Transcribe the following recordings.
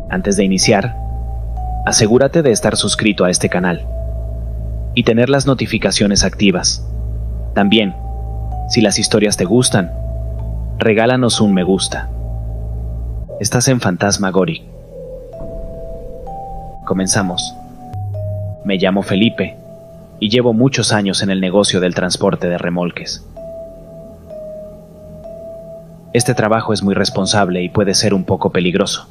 Antes de iniciar, asegúrate de estar suscrito a este canal y tener las notificaciones activas. También, si las historias te gustan, regálanos un me gusta. Estás en Fantasmagoria. Comenzamos. Me llamo Felipe y llevo muchos años en el negocio del transporte de remolques. Este trabajo es muy responsable y puede ser un poco peligroso.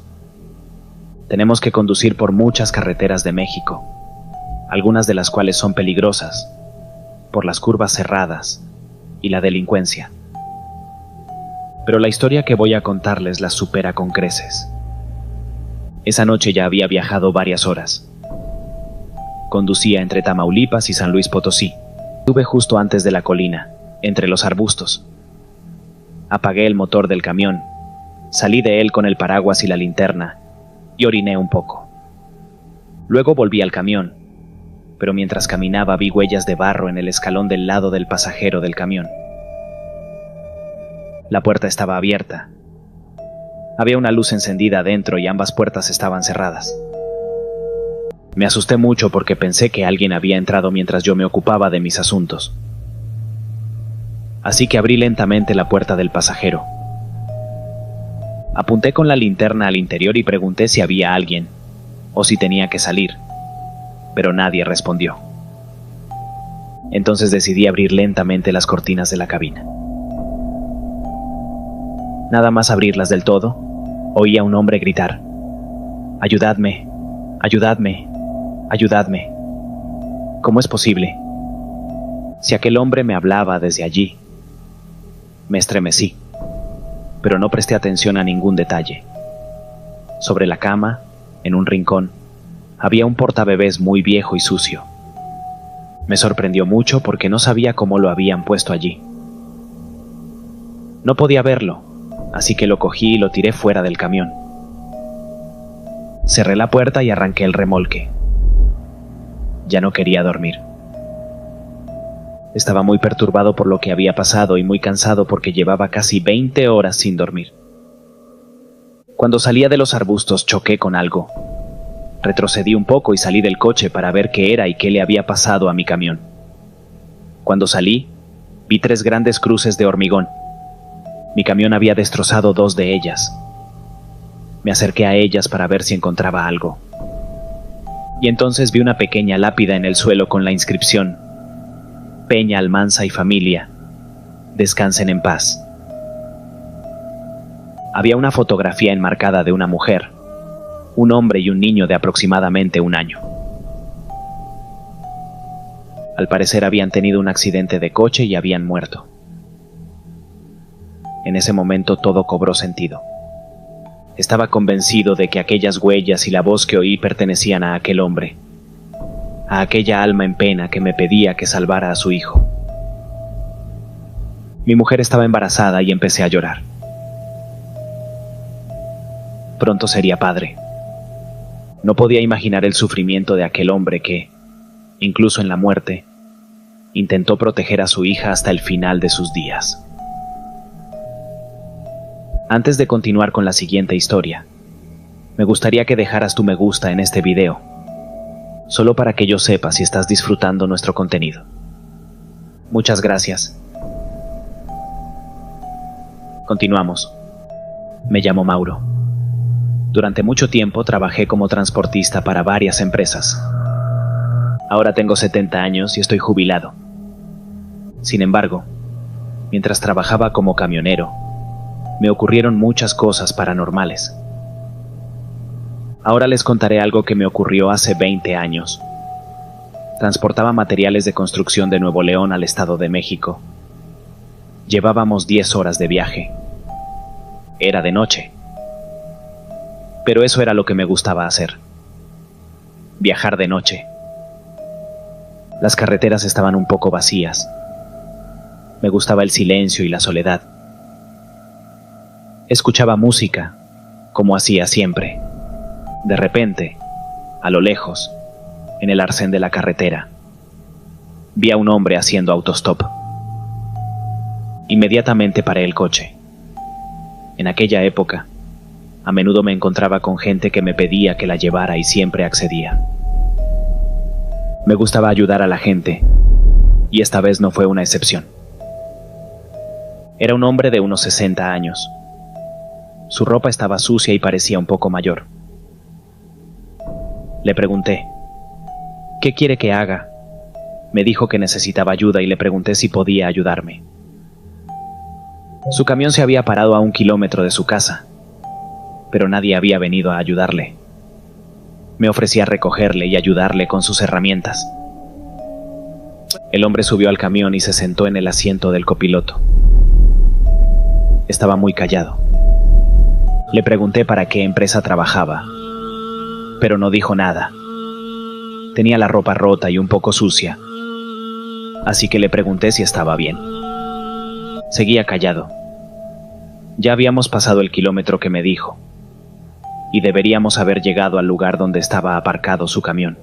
Tenemos que conducir por muchas carreteras de México, algunas de las cuales son peligrosas, por las curvas cerradas y la delincuencia. Pero la historia que voy a contarles las supera con creces. Esa noche ya había viajado varias horas. Conducía entre Tamaulipas y San Luis Potosí. Estuve justo antes de la colina, entre los arbustos. Apagué el motor del camión, salí de él con el paraguas y la linterna, y oriné un poco. Luego volví al camión, pero mientras caminaba vi huellas de barro en el escalón del lado del pasajero del camión. La puerta estaba abierta. Había una luz encendida adentro y ambas puertas estaban cerradas. Me asusté mucho porque pensé que alguien había entrado mientras yo me ocupaba de mis asuntos. Así que abrí lentamente la puerta del pasajero. Apunté con la linterna al interior y pregunté si había alguien, o si tenía que salir, pero nadie respondió. Entonces decidí abrir lentamente las cortinas de la cabina. Nada más abrirlas del todo, oí a un hombre gritar: «¡Ayudadme! ¡Ayudadme! ¡Ayudadme!». ¿Cómo es posible? Si aquel hombre me hablaba desde allí. Me estremecí, pero no presté atención a ningún detalle. Sobre la cama, en un rincón, había un portabebés muy viejo y sucio. Me sorprendió mucho porque no sabía cómo lo habían puesto allí. No podía verlo, así que lo cogí y lo tiré fuera del camión. Cerré la puerta y arranqué el remolque. Ya no quería dormir. Estaba muy perturbado por lo que había pasado y muy cansado porque llevaba casi 20 horas sin dormir. Cuando salía de los arbustos choqué con algo. Retrocedí un poco y salí del coche para ver qué era y qué le había pasado a mi camión. Cuando salí, vi 3 grandes cruces de hormigón. Mi camión había destrozado 2 de ellas. Me acerqué a ellas para ver si encontraba algo. Y entonces vi una pequeña lápida en el suelo con la inscripción: «Peña Almanza y familia, descansen en paz». Había una fotografía enmarcada de una mujer, un hombre y un niño de aproximadamente 1 año. Al parecer habían tenido un accidente de coche y habían muerto. En ese momento todo cobró sentido. Estaba convencido de que aquellas huellas y la voz que oí pertenecían a aquel hombre, a aquella alma en pena que me pedía que salvara a su hijo. Mi mujer estaba embarazada y empecé a llorar. Pronto sería padre. No podía imaginar el sufrimiento de aquel hombre que, incluso en la muerte, intentó proteger a su hija hasta el final de sus días. Antes de continuar con la siguiente historia, me gustaría que dejaras tu me gusta en este video, solo para que yo sepa si estás disfrutando nuestro contenido. Muchas gracias. Continuamos. Me llamo Mauro. Durante mucho tiempo trabajé como transportista para varias empresas. Ahora tengo 70 años y estoy jubilado. Sin embargo, mientras trabajaba como camionero, me ocurrieron muchas cosas paranormales. Ahora les contaré algo que me ocurrió hace 20 años. Transportaba materiales de construcción de Nuevo León al Estado de México. Llevábamos 10 horas de viaje. Era de noche. Pero eso era lo que me gustaba hacer. Viajar de noche. Las carreteras estaban un poco vacías. Me gustaba el silencio y la soledad. Escuchaba música, como hacía siempre. De repente, a lo lejos, en el arcén de la carretera, vi a un hombre haciendo autostop. Inmediatamente paré el coche. En aquella época, A menudo me encontraba con gente que me pedía que la llevara y siempre accedía. Me gustaba ayudar a la gente, y esta vez no fue una excepción. Era un hombre de unos 60 años. Su ropa estaba sucia y parecía un poco mayor. Le pregunté, ¿qué quiere que haga? Me dijo que necesitaba ayuda y le pregunté si podía ayudarme. Su camión se había parado a 1 kilómetro de su casa, pero nadie había venido a ayudarle. Me ofrecí a recogerle y ayudarle con sus herramientas. El hombre subió al camión y se sentó en el asiento del copiloto. Estaba muy callado. Le pregunté para qué empresa trabajaba, pero no dijo nada. Tenía la ropa rota y un poco sucia, así que le pregunté si estaba bien. Seguía callado. Ya habíamos pasado el kilómetro que me dijo, y deberíamos haber llegado al lugar donde estaba aparcado su camión.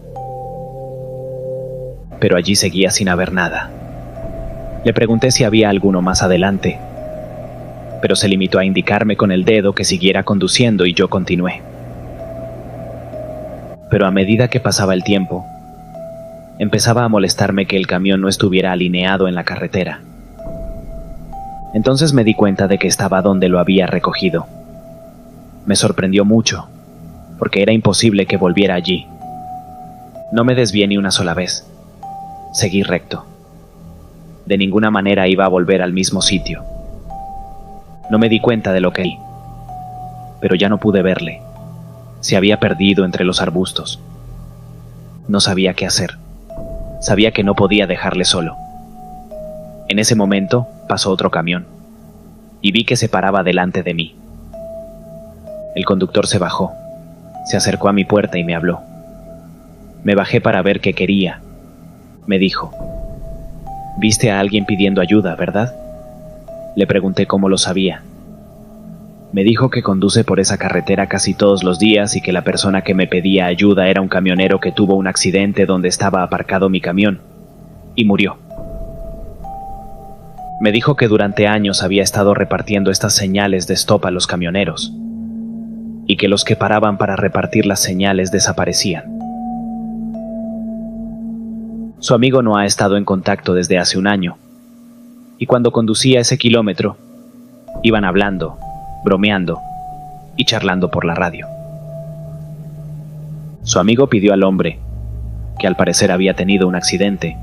Pero allí seguía sin haber nada. Le pregunté si había alguno más adelante, pero se limitó a indicarme con el dedo que siguiera conduciendo y yo continué. Pero a medida que pasaba el tiempo, empezaba a molestarme que el camión no estuviera alineado en la carretera. Entonces me di cuenta de que estaba donde lo había recogido. Me sorprendió mucho, porque era imposible que volviera allí. No me desvié ni una sola vez. Seguí recto. De ninguna manera iba a volver al mismo sitio. No me di cuenta de lo que vi, pero ya no pude verle. Se había perdido entre los arbustos. No sabía qué hacer. Sabía que no podía dejarle solo. En ese momento pasó otro camión, y vi que se paraba delante de mí. El conductor se bajó, se acercó a mi puerta y me habló. Me bajé para ver qué quería. Me dijo, «¿Viste a alguien pidiendo ayuda, verdad?» Le pregunté cómo lo sabía. Me dijo que conduce por esa carretera casi todos los días y que la persona que me pedía ayuda era un camionero que tuvo un accidente donde estaba aparcado mi camión y murió. Me dijo que durante años había estado repartiendo estas señales de stop a los camioneros y que los que paraban para repartir las señales desaparecían. Su amigo no ha estado en contacto desde hace 1 año, y cuando conducía ese kilómetro, iban hablando, bromeando y charlando por la radio. Su amigo pidió al hombre, que al parecer había tenido un accidente,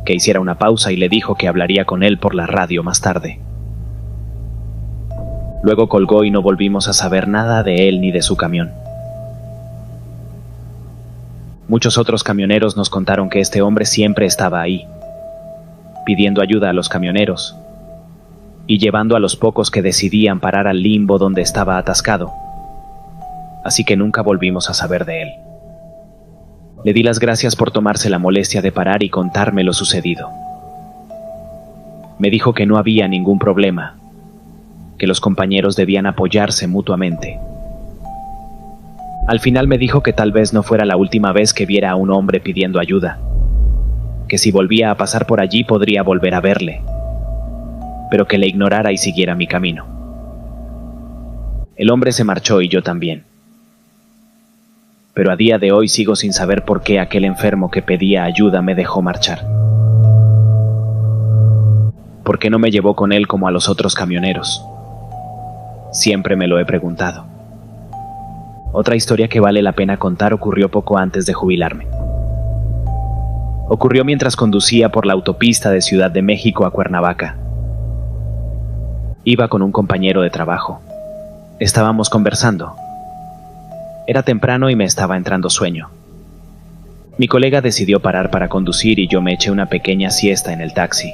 que hiciera una pausa y le dijo que hablaría con él por la radio más tarde. Luego colgó y no volvimos a saber nada de él ni de su camión. Muchos otros camioneros nos contaron que este hombre siempre estaba ahí, pidiendo ayuda a los camioneros y llevando a los pocos que decidían parar al limbo donde estaba atascado. Así que nunca volvimos a saber de él. Le di las gracias por tomarse la molestia de parar y contarme lo sucedido. Me dijo que no había ningún problema, que los compañeros debían apoyarse mutuamente. Al final me dijo que tal vez no fuera la última vez que viera a un hombre pidiendo ayuda, que si volvía a pasar por allí podría volver a verle, pero que le ignorara y siguiera mi camino. El hombre se marchó y yo también. Pero a día de hoy sigo sin saber por qué aquel enfermo que pedía ayuda me dejó marchar. ¿Por qué no me llevó con él como a los otros camioneros? Siempre me lo he preguntado. Otra historia que vale la pena contar ocurrió poco antes de jubilarme. Ocurrió mientras conducía por la autopista de Ciudad de México a Cuernavaca. Iba con un compañero de trabajo. Estábamos conversando. Era temprano y me estaba entrando sueño. Mi colega decidió parar para conducir y yo me eché una pequeña siesta en el taxi.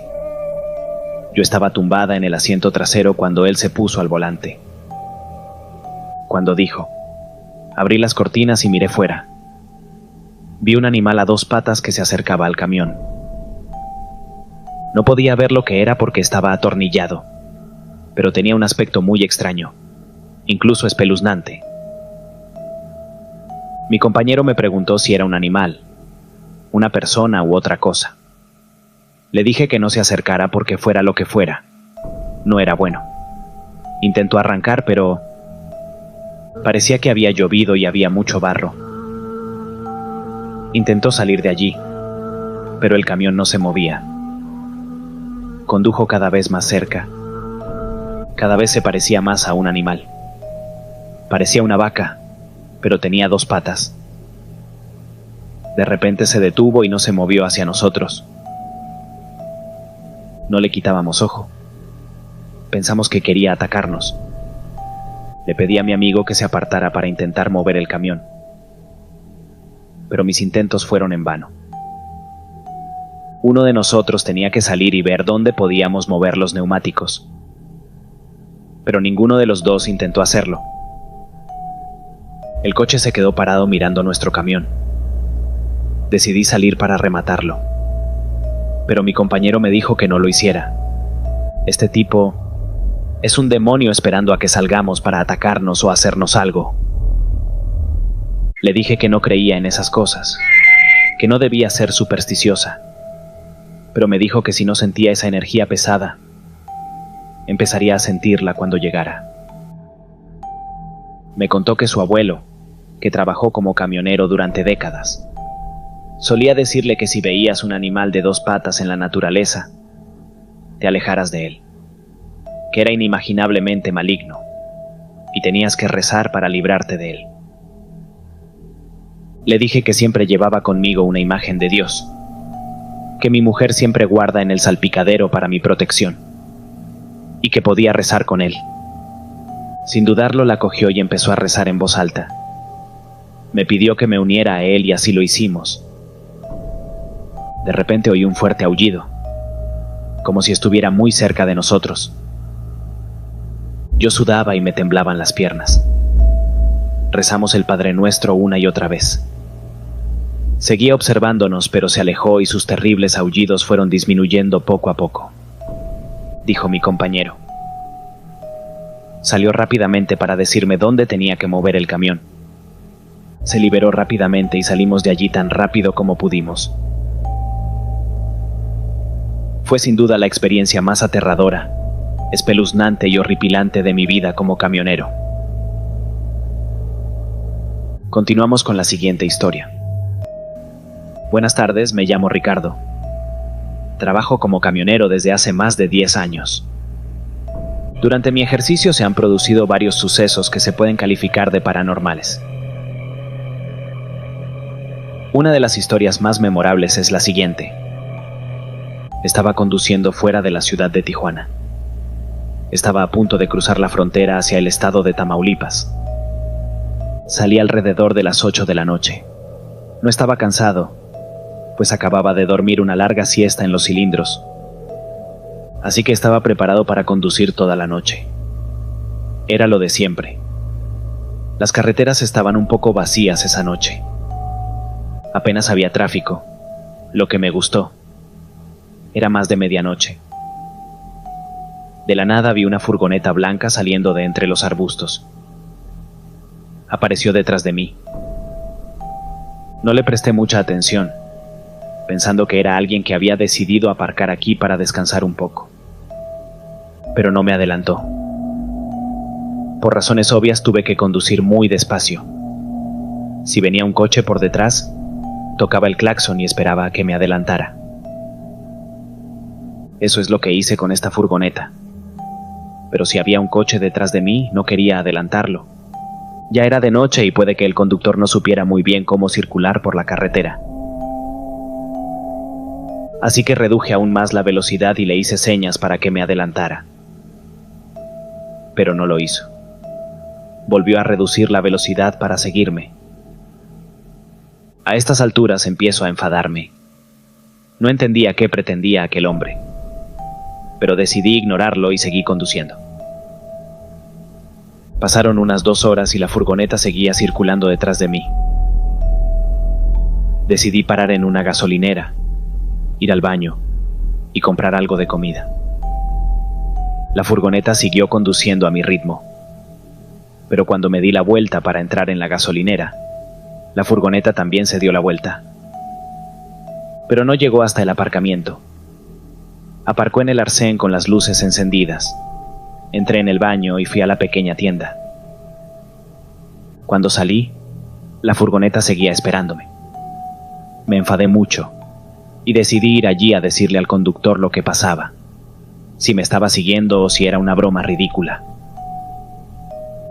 Yo estaba tumbada en el asiento trasero cuando él se puso al volante. Cuando dijo, abrí las cortinas y miré fuera. Vi un animal a 2 patas que se acercaba al camión. No podía ver lo que era porque estaba atornillado, pero tenía un aspecto muy extraño, incluso espeluznante. Mi compañero me preguntó si era un animal, una persona u otra cosa. Le dije que no se acercara porque fuera lo que fuera, no era bueno. Intentó arrancar, pero Parecía que había llovido y había mucho barro. Intentó salir de allí, pero el camión no se movía. Condujo cada vez más cerca. Cada vez se parecía más a un animal. Parecía una vaca, pero tenía 2 patas. De repente se detuvo y no se movió hacia nosotros. No le quitábamos ojo. Pensamos que quería atacarnos. Le pedí a mi amigo que se apartara para intentar mover el camión. Pero mis intentos fueron en vano. Uno de nosotros tenía que salir y ver dónde podíamos mover los neumáticos. Pero ninguno de los dos intentó hacerlo. El coche se quedó parado mirando nuestro camión. Decidí salir para rematarlo. Pero mi compañero me dijo que no lo hiciera. Este tipo es un demonio esperando a que salgamos para atacarnos o hacernos algo. Le dije que no creía en esas cosas, que no debía ser supersticiosa. Pero me dijo que si no sentía esa energía pesada, empezaría a sentirla cuando llegara. Me contó que su abuelo, que trabajó como camionero durante décadas, solía decirle que si veías un animal de 2 patas en la naturaleza, te alejaras de él, que era inimaginablemente maligno, y tenías que rezar para librarte de él. Le dije que siempre llevaba conmigo una imagen de Dios, que mi mujer siempre guarda en el salpicadero para mi protección, y que podía rezar con él. Sin dudarlo, la cogió y empezó a rezar en voz alta. Me pidió que me uniera a él y así lo hicimos. De repente oí un fuerte aullido, como si estuviera muy cerca de nosotros. Yo sudaba y me temblaban las piernas. Rezamos el Padre Nuestro una y otra vez. Seguía observándonos, pero se alejó y sus terribles aullidos fueron disminuyendo poco a poco, dijo mi compañero. Salió rápidamente para decirme dónde tenía que mover el camión. Se liberó rápidamente y salimos de allí tan rápido como pudimos. Fue sin duda la experiencia más aterradora, espeluznante y horripilante de mi vida como camionero. Continuamos con la siguiente historia. Buenas tardes, me llamo Ricardo. Trabajo como camionero desde hace más de 10 años. Durante mi ejercicio se han producido varios sucesos que se pueden calificar de paranormales. Una de las historias más memorables es la siguiente. Estaba conduciendo fuera de la ciudad de Tijuana. Estaba a punto de cruzar la frontera hacia el estado de Tamaulipas. Salí alrededor de las 8 de la noche. No estaba cansado, pues acababa de dormir una larga siesta en los cilindros. Así que estaba preparado para conducir toda la noche. Era lo de siempre. Las carreteras estaban un poco vacías esa noche. Apenas había tráfico, lo que me gustó. Era más de medianoche. De la nada vi una furgoneta blanca saliendo de entre los arbustos. Apareció detrás de mí. No le presté mucha atención, pensando que era alguien que había decidido aparcar aquí para descansar un poco. Pero no me adelantó. Por razones obvias tuve que conducir muy despacio. Si venía un coche por detrás, tocaba el claxon y esperaba a que me adelantara. Eso es lo que hice con esta furgoneta. Pero si había un coche detrás de mí, no quería adelantarlo. Ya era de noche y puede que el conductor no supiera muy bien cómo circular por la carretera. Así que reduje aún más la velocidad y le hice señas para que me adelantara. Pero no lo hizo. Volvió a reducir la velocidad para seguirme. A estas alturas empiezo a enfadarme. No entendía qué pretendía aquel hombre, pero decidí ignorarlo y seguí conduciendo. Pasaron unas 2 horas y la furgoneta seguía circulando detrás de mí. Decidí parar en una gasolinera, ir al baño y comprar algo de comida. La furgoneta siguió conduciendo a mi ritmo, pero cuando me di la vuelta para entrar en la gasolinera, la furgoneta también se dio la vuelta. Pero no llegó hasta el aparcamiento. Aparcó en el arcén con las luces encendidas. Entré en el baño y fui a la pequeña tienda. Cuando salí, la furgoneta seguía esperándome. Me enfadé mucho y decidí ir allí a decirle al conductor lo que pasaba, si me estaba siguiendo o si era una broma ridícula.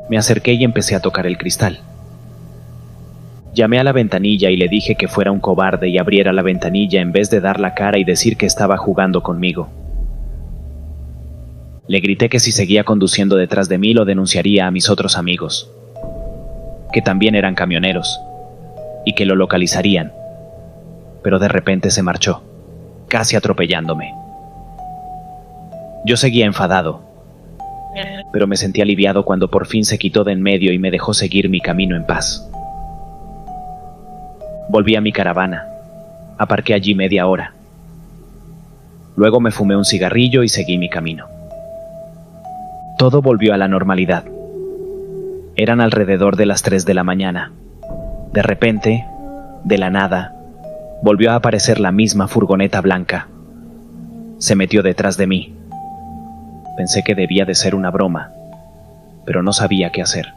Me acerqué y empecé a tocar el cristal. Llamé a la ventanilla y le dije que fuera un cobarde y abriera la ventanilla en vez de dar la cara y decir que estaba jugando conmigo. Le grité que si seguía conduciendo detrás de mí lo denunciaría a mis otros amigos, que también eran camioneros, y que lo localizarían. Pero de repente se marchó, casi atropellándome. Yo seguía enfadado, pero me sentí aliviado cuando por fin se quitó de en medio y me dejó seguir mi camino en paz. Volví a mi caravana, aparqué allí media hora. Luego me fumé un cigarrillo y seguí mi camino. Todo volvió a la normalidad. Eran alrededor de las 3 de la mañana. De repente, de la nada, volvió a aparecer la misma furgoneta blanca. Se metió detrás de mí. Pensé que debía de ser una broma, pero no sabía qué hacer.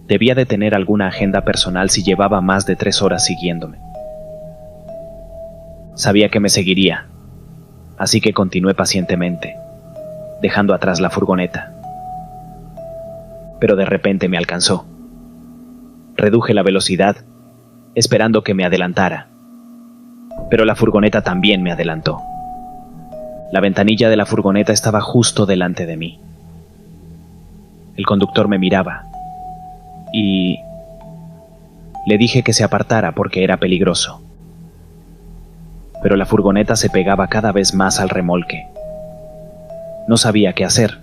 Debía de tener alguna agenda personal si llevaba más de 3 horas siguiéndome. Sabía que me seguiría, así que continué pacientemente, dejando atrás la furgoneta. Pero de repente me alcanzó. Reduje la velocidad, esperando que me adelantara. Pero la furgoneta también me adelantó. La ventanilla de la furgoneta estaba justo delante de mí. El conductor me miraba y le dije que se apartara porque era peligroso. Pero la furgoneta se pegaba cada vez más al remolque. No sabía qué hacer.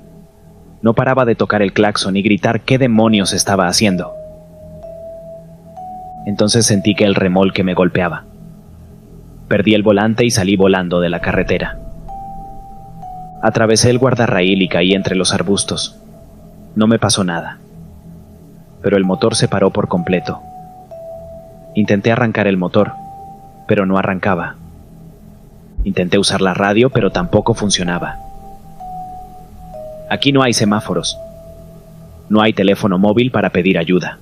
No paraba de tocar el claxon y gritar qué demonios estaba haciendo. Entonces sentí que el remolque me golpeaba. Perdí el volante y salí volando de la carretera. Atravesé el guardarraíl y caí entre los arbustos. No me pasó nada, pero el motor se paró por completo. Intenté arrancar el motor, pero no arrancaba. Intenté usar la radio, pero tampoco funcionaba. Aquí no hay semáforos. No hay teléfono móvil para pedir ayuda.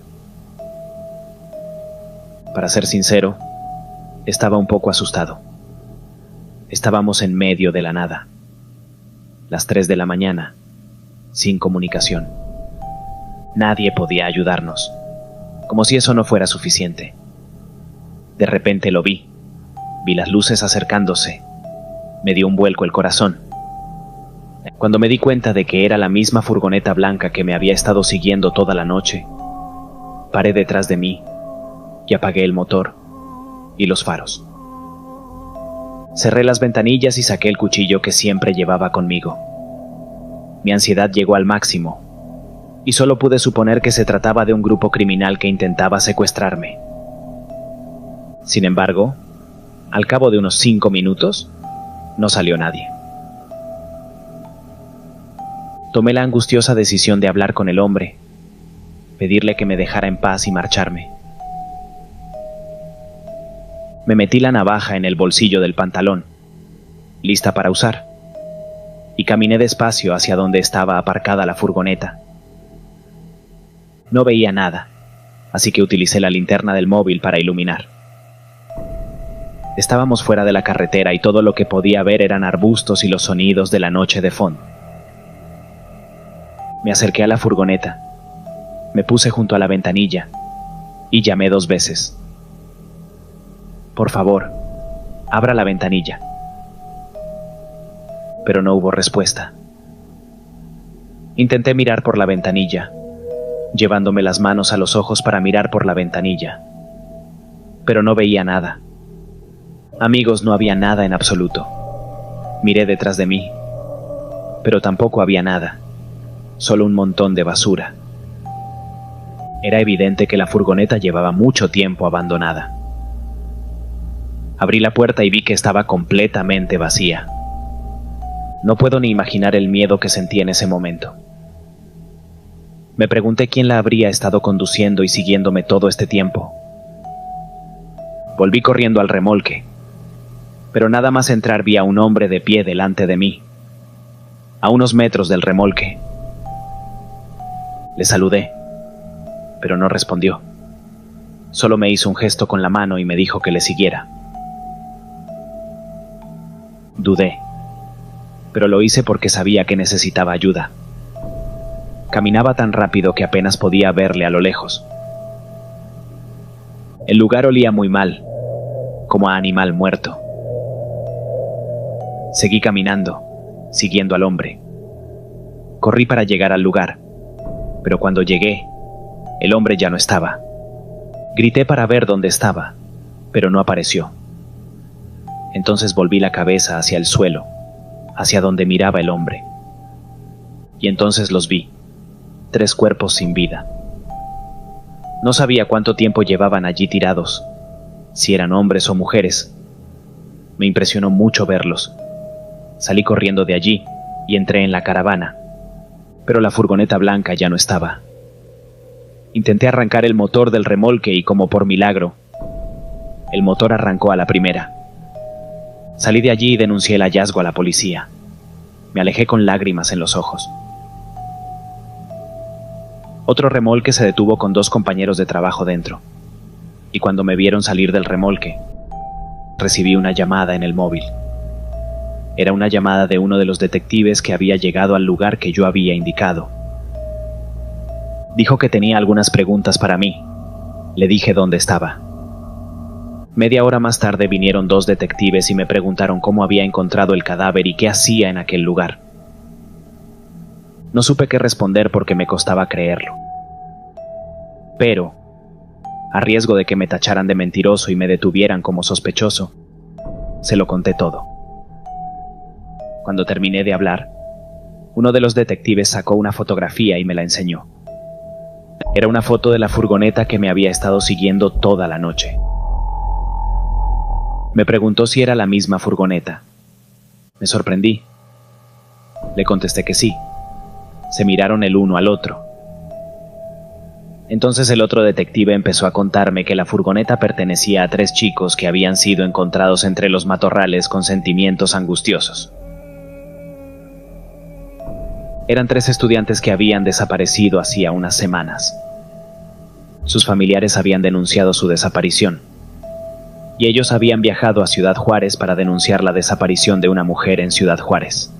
Para ser sincero, estaba un poco asustado. Estábamos en medio de la nada. Las 3 de la mañana, sin comunicación. Nadie podía ayudarnos, como si eso no fuera suficiente. De repente lo vi. Vi las luces acercándose. Me dio un vuelco el corazón. Cuando me di cuenta de que era la misma furgoneta blanca que me había estado siguiendo toda la noche, paré detrás de mí y apagué el motor y los faros. Cerré las ventanillas y saqué el cuchillo que siempre llevaba conmigo. Mi ansiedad llegó al máximo y solo pude suponer que se trataba de un grupo criminal que intentaba secuestrarme. Sin embargo, al cabo de unos 5 minutos, no salió nadie. Tomé la angustiosa decisión de hablar con el hombre, pedirle que me dejara en paz y marcharme. Me metí la navaja en el bolsillo del pantalón, lista para usar, y caminé despacio hacia donde estaba aparcada la furgoneta. No veía nada, así que utilicé la linterna del móvil para iluminar. Estábamos fuera de la carretera y todo lo que podía ver eran arbustos y los sonidos de la noche de fondo. Me acerqué a la furgoneta, me puse junto a la ventanilla y llamé 2 veces. Por favor, abra la ventanilla. Pero no hubo respuesta. Intenté mirar por la ventanilla, llevándome las manos a los ojos para mirar por la ventanilla, pero no veía nada. Amigos, no había nada en absoluto. Miré detrás de mí, pero tampoco había nada, solo un montón de basura. Era evidente que la furgoneta llevaba mucho tiempo abandonada. Abrí la puerta y vi que estaba completamente vacía. No puedo ni imaginar el miedo que sentí en ese momento. Me pregunté quién la habría estado conduciendo y siguiéndome todo este tiempo. Volví corriendo al remolque, pero nada más entrar vi a un hombre de pie delante de mí, a unos metros del remolque. Le saludé, pero no respondió. Solo me hizo un gesto con la mano y me dijo que le siguiera. Dudé, pero lo hice porque sabía que necesitaba ayuda. Caminaba tan rápido que apenas podía verle a lo lejos. El lugar olía muy mal, como a animal muerto. Seguí caminando, siguiendo al hombre. Corrí para llegar al lugar, pero cuando llegué, el hombre ya no estaba. Grité para ver dónde estaba, pero no apareció. Entonces volví la cabeza hacia el suelo, hacia donde miraba el hombre. Y entonces los vi, 3 cuerpos sin vida. No sabía cuánto tiempo llevaban allí tirados, si eran hombres o mujeres. Me impresionó mucho verlos. Salí corriendo de allí y entré en la caravana, pero la furgoneta blanca ya no estaba. Intenté arrancar el motor del remolque y, como por milagro, el motor arrancó a la primera. Salí de allí y denuncié el hallazgo a la policía. Me alejé con lágrimas en los ojos. Otro remolque se detuvo con 2 compañeros de trabajo dentro, y cuando me vieron salir del remolque, recibí una llamada en el móvil. Era una llamada de uno de los detectives que había llegado al lugar que yo había indicado. Dijo que tenía algunas preguntas para mí. Le dije dónde estaba. Media hora más tarde vinieron 2 detectives y me preguntaron cómo había encontrado el cadáver y qué hacía en aquel lugar. No supe qué responder porque me costaba creerlo. Pero, a riesgo de que me tacharan de mentiroso y me detuvieran como sospechoso, se lo conté todo. Cuando terminé de hablar, uno de los detectives sacó una fotografía y me la enseñó. Era una foto de la furgoneta que me había estado siguiendo toda la noche. Me preguntó si era la misma furgoneta. Me sorprendí. Le contesté que sí. Se miraron el uno al otro. Entonces el otro detective empezó a contarme que la furgoneta pertenecía a 3 chicos que habían sido encontrados entre los matorrales con sentimientos angustiosos. Eran 3 estudiantes que habían desaparecido hacía unas semanas. Sus familiares habían denunciado su desaparición, y ellos habían viajado a Ciudad Juárez para denunciar la desaparición de una mujer en Ciudad Juárez.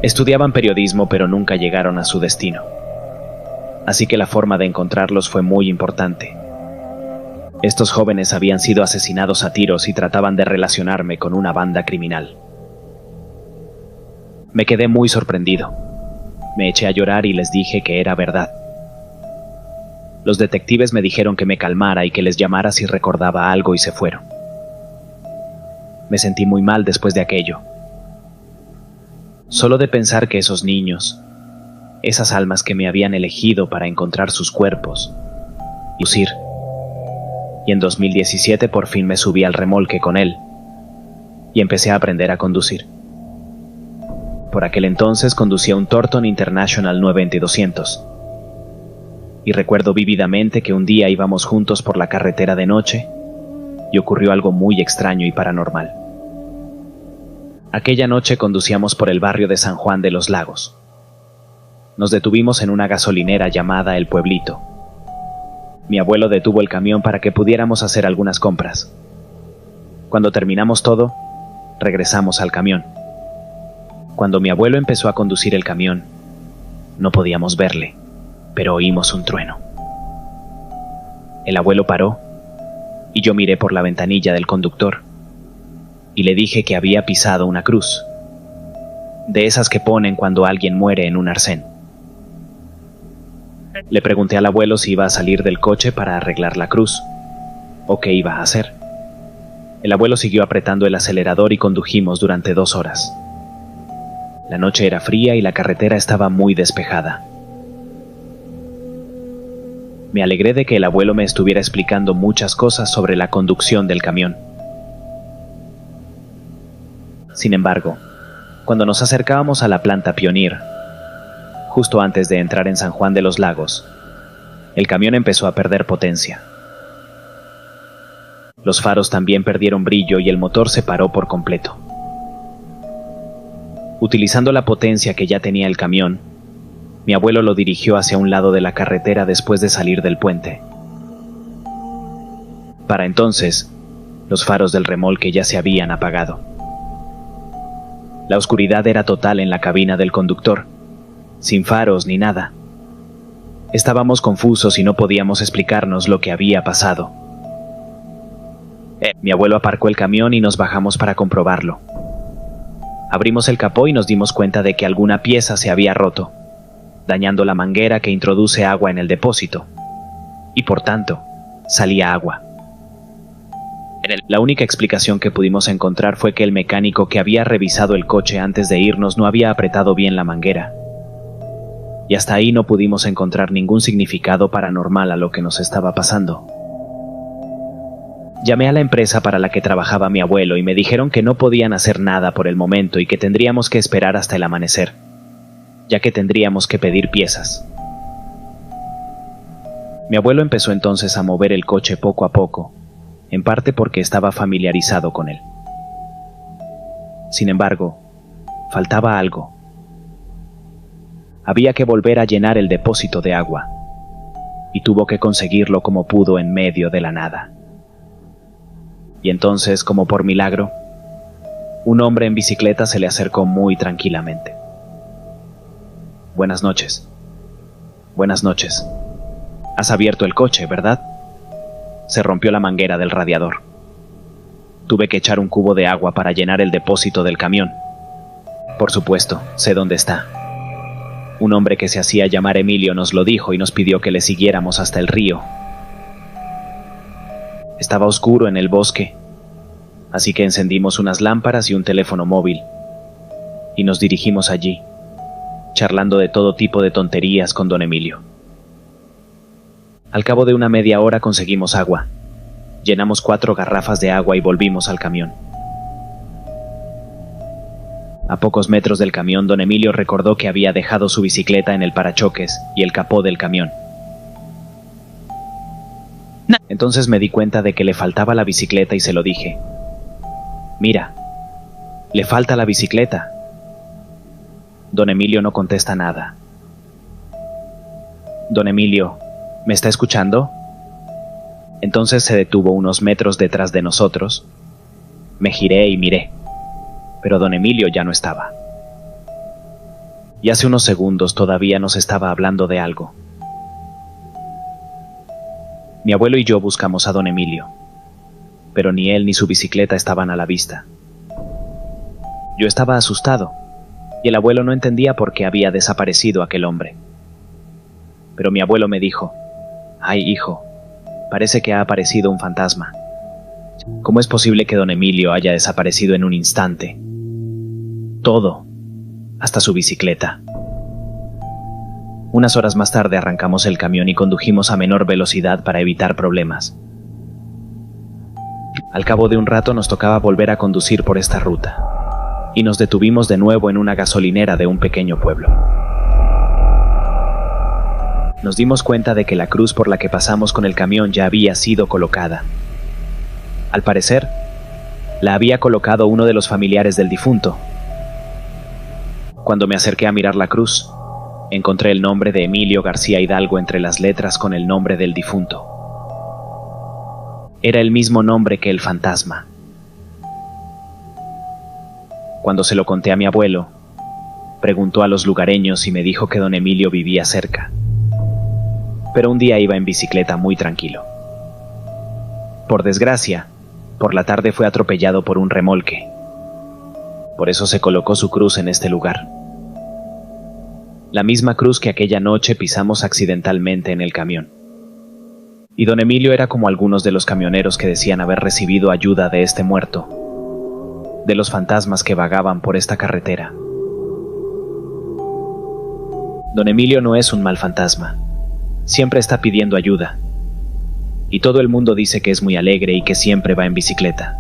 Estudiaban periodismo, pero nunca llegaron a su destino. Así que la forma de encontrarlos fue muy importante. Estos jóvenes habían sido asesinados a tiros y trataban de relacionarme con una banda criminal. Me quedé muy sorprendido. Me eché a llorar y les dije que era verdad. Los detectives me dijeron que me calmara y que les llamara si recordaba algo y se fueron. Me sentí muy mal después de aquello. Solo de pensar que esos niños, esas almas que me habían elegido para encontrar sus cuerpos, lucir. Y en 2017 por fin me subí al remolque con él y empecé a aprender a conducir. Por aquel entonces conducía un Thornton International 90200. Y recuerdo vívidamente que un día íbamos juntos por la carretera de noche y ocurrió algo muy extraño y paranormal. Aquella noche conducíamos por el barrio de San Juan de los Lagos. Nos detuvimos en una gasolinera llamada El Pueblito. Mi abuelo detuvo el camión para que pudiéramos hacer algunas compras. Cuando terminamos todo, regresamos al camión. Cuando mi abuelo empezó a conducir el camión, no podíamos verle, pero oímos un trueno. El abuelo paró y yo miré por la ventanilla del conductor y le dije que había pisado una cruz, de esas que ponen cuando alguien muere en un arcén. Le pregunté al abuelo si iba a salir del coche para arreglar la cruz, o qué iba a hacer. El abuelo siguió apretando el acelerador y condujimos durante 2 horas. La noche era fría y la carretera estaba muy despejada. Me alegré de que el abuelo me estuviera explicando muchas cosas sobre la conducción del camión. Sin embargo, cuando nos acercábamos a la planta Pioneer, justo antes de entrar en San Juan de los Lagos, el camión empezó a perder potencia. Los faros también perdieron brillo y el motor se paró por completo. Utilizando la potencia que ya tenía el camión, Mi abuelo lo dirigió hacia un lado de la carretera después de salir del puente. Para entonces, los faros del remolque ya se habían apagado. La oscuridad era total en la cabina del conductor, sin faros ni nada. Estábamos confusos y no podíamos explicarnos lo que había pasado. Mi abuelo aparcó el camión y nos bajamos para comprobarlo. Abrimos el capó y nos dimos cuenta de que alguna pieza se había roto, dañando la manguera que introduce agua en el depósito, y por tanto, salía agua. La única explicación que pudimos encontrar fue que el mecánico que había revisado el coche antes de irnos no había apretado bien la manguera. Y hasta ahí no pudimos encontrar ningún significado paranormal a lo que nos estaba pasando. Llamé a la empresa para la que trabajaba mi abuelo y me dijeron que no podían hacer nada por el momento y que tendríamos que esperar hasta el amanecer, ya que tendríamos que pedir piezas. Mi abuelo empezó entonces a mover el coche poco a poco, en parte porque estaba familiarizado con él. Sin embargo, faltaba algo. Había que volver a llenar el depósito de agua, y tuvo que conseguirlo como pudo en medio de la nada. Y entonces, como por milagro, un hombre en bicicleta se le acercó muy tranquilamente. Buenas noches. Buenas noches. Has abierto el coche, ¿verdad? Se rompió la manguera del radiador. Tuve que echar un cubo de agua para llenar el depósito del camión. Por supuesto, sé dónde está. Un hombre que se hacía llamar Emilio nos lo dijo y nos pidió que le siguiéramos hasta el río. Estaba oscuro en el bosque, así que encendimos unas lámparas y un teléfono móvil, y nos dirigimos allí, charlando de todo tipo de tonterías con don Emilio. Al cabo de una media hora conseguimos agua. Llenamos 4 garrafas de agua y volvimos al camión. A pocos metros del camión, don Emilio recordó que había dejado su bicicleta en el parachoques y el capó del camión. Entonces me di cuenta de que le faltaba la bicicleta y se lo dije. Mira, le falta la bicicleta. Don Emilio no contesta nada. Don Emilio, ¿me está escuchando? Entonces se detuvo unos metros detrás de nosotros. Me giré y miré, pero don Emilio ya no estaba. Y hace unos segundos todavía nos estaba hablando de algo. Mi abuelo y yo buscamos a don Emilio, pero ni él ni su bicicleta estaban a la vista. Yo estaba asustado, y el abuelo no entendía por qué había desaparecido aquel hombre. Pero mi abuelo me dijo: «Ay, hijo, parece que ha aparecido un fantasma. ¿Cómo es posible que don Emilio haya desaparecido en un instante? Todo, hasta su bicicleta». Unas horas más tarde arrancamos el camión y condujimos a menor velocidad para evitar problemas. Al cabo de un rato nos tocaba volver a conducir por esta ruta, y nos detuvimos de nuevo en una gasolinera de un pequeño pueblo. Nos dimos cuenta de que la cruz por la que pasamos con el camión ya había sido colocada. Al parecer, la había colocado uno de los familiares del difunto. Cuando me acerqué a mirar la cruz, encontré el nombre de Emilio García Hidalgo entre las letras con el nombre del difunto. Era el mismo nombre que el fantasma. Cuando se lo conté a mi abuelo, preguntó a los lugareños y me dijo que don Emilio vivía cerca. Pero un día iba en bicicleta muy tranquilo. Por desgracia, por la tarde fue atropellado por un remolque. Por eso se colocó su cruz en este lugar. La misma cruz que aquella noche pisamos accidentalmente en el camión. Y don Emilio era como algunos de los camioneros que decían haber recibido ayuda de este muerto, de los fantasmas que vagaban por esta carretera. Don Emilio no es un mal fantasma. Siempre está pidiendo ayuda. Y todo el mundo dice que es muy alegre y que siempre va en bicicleta.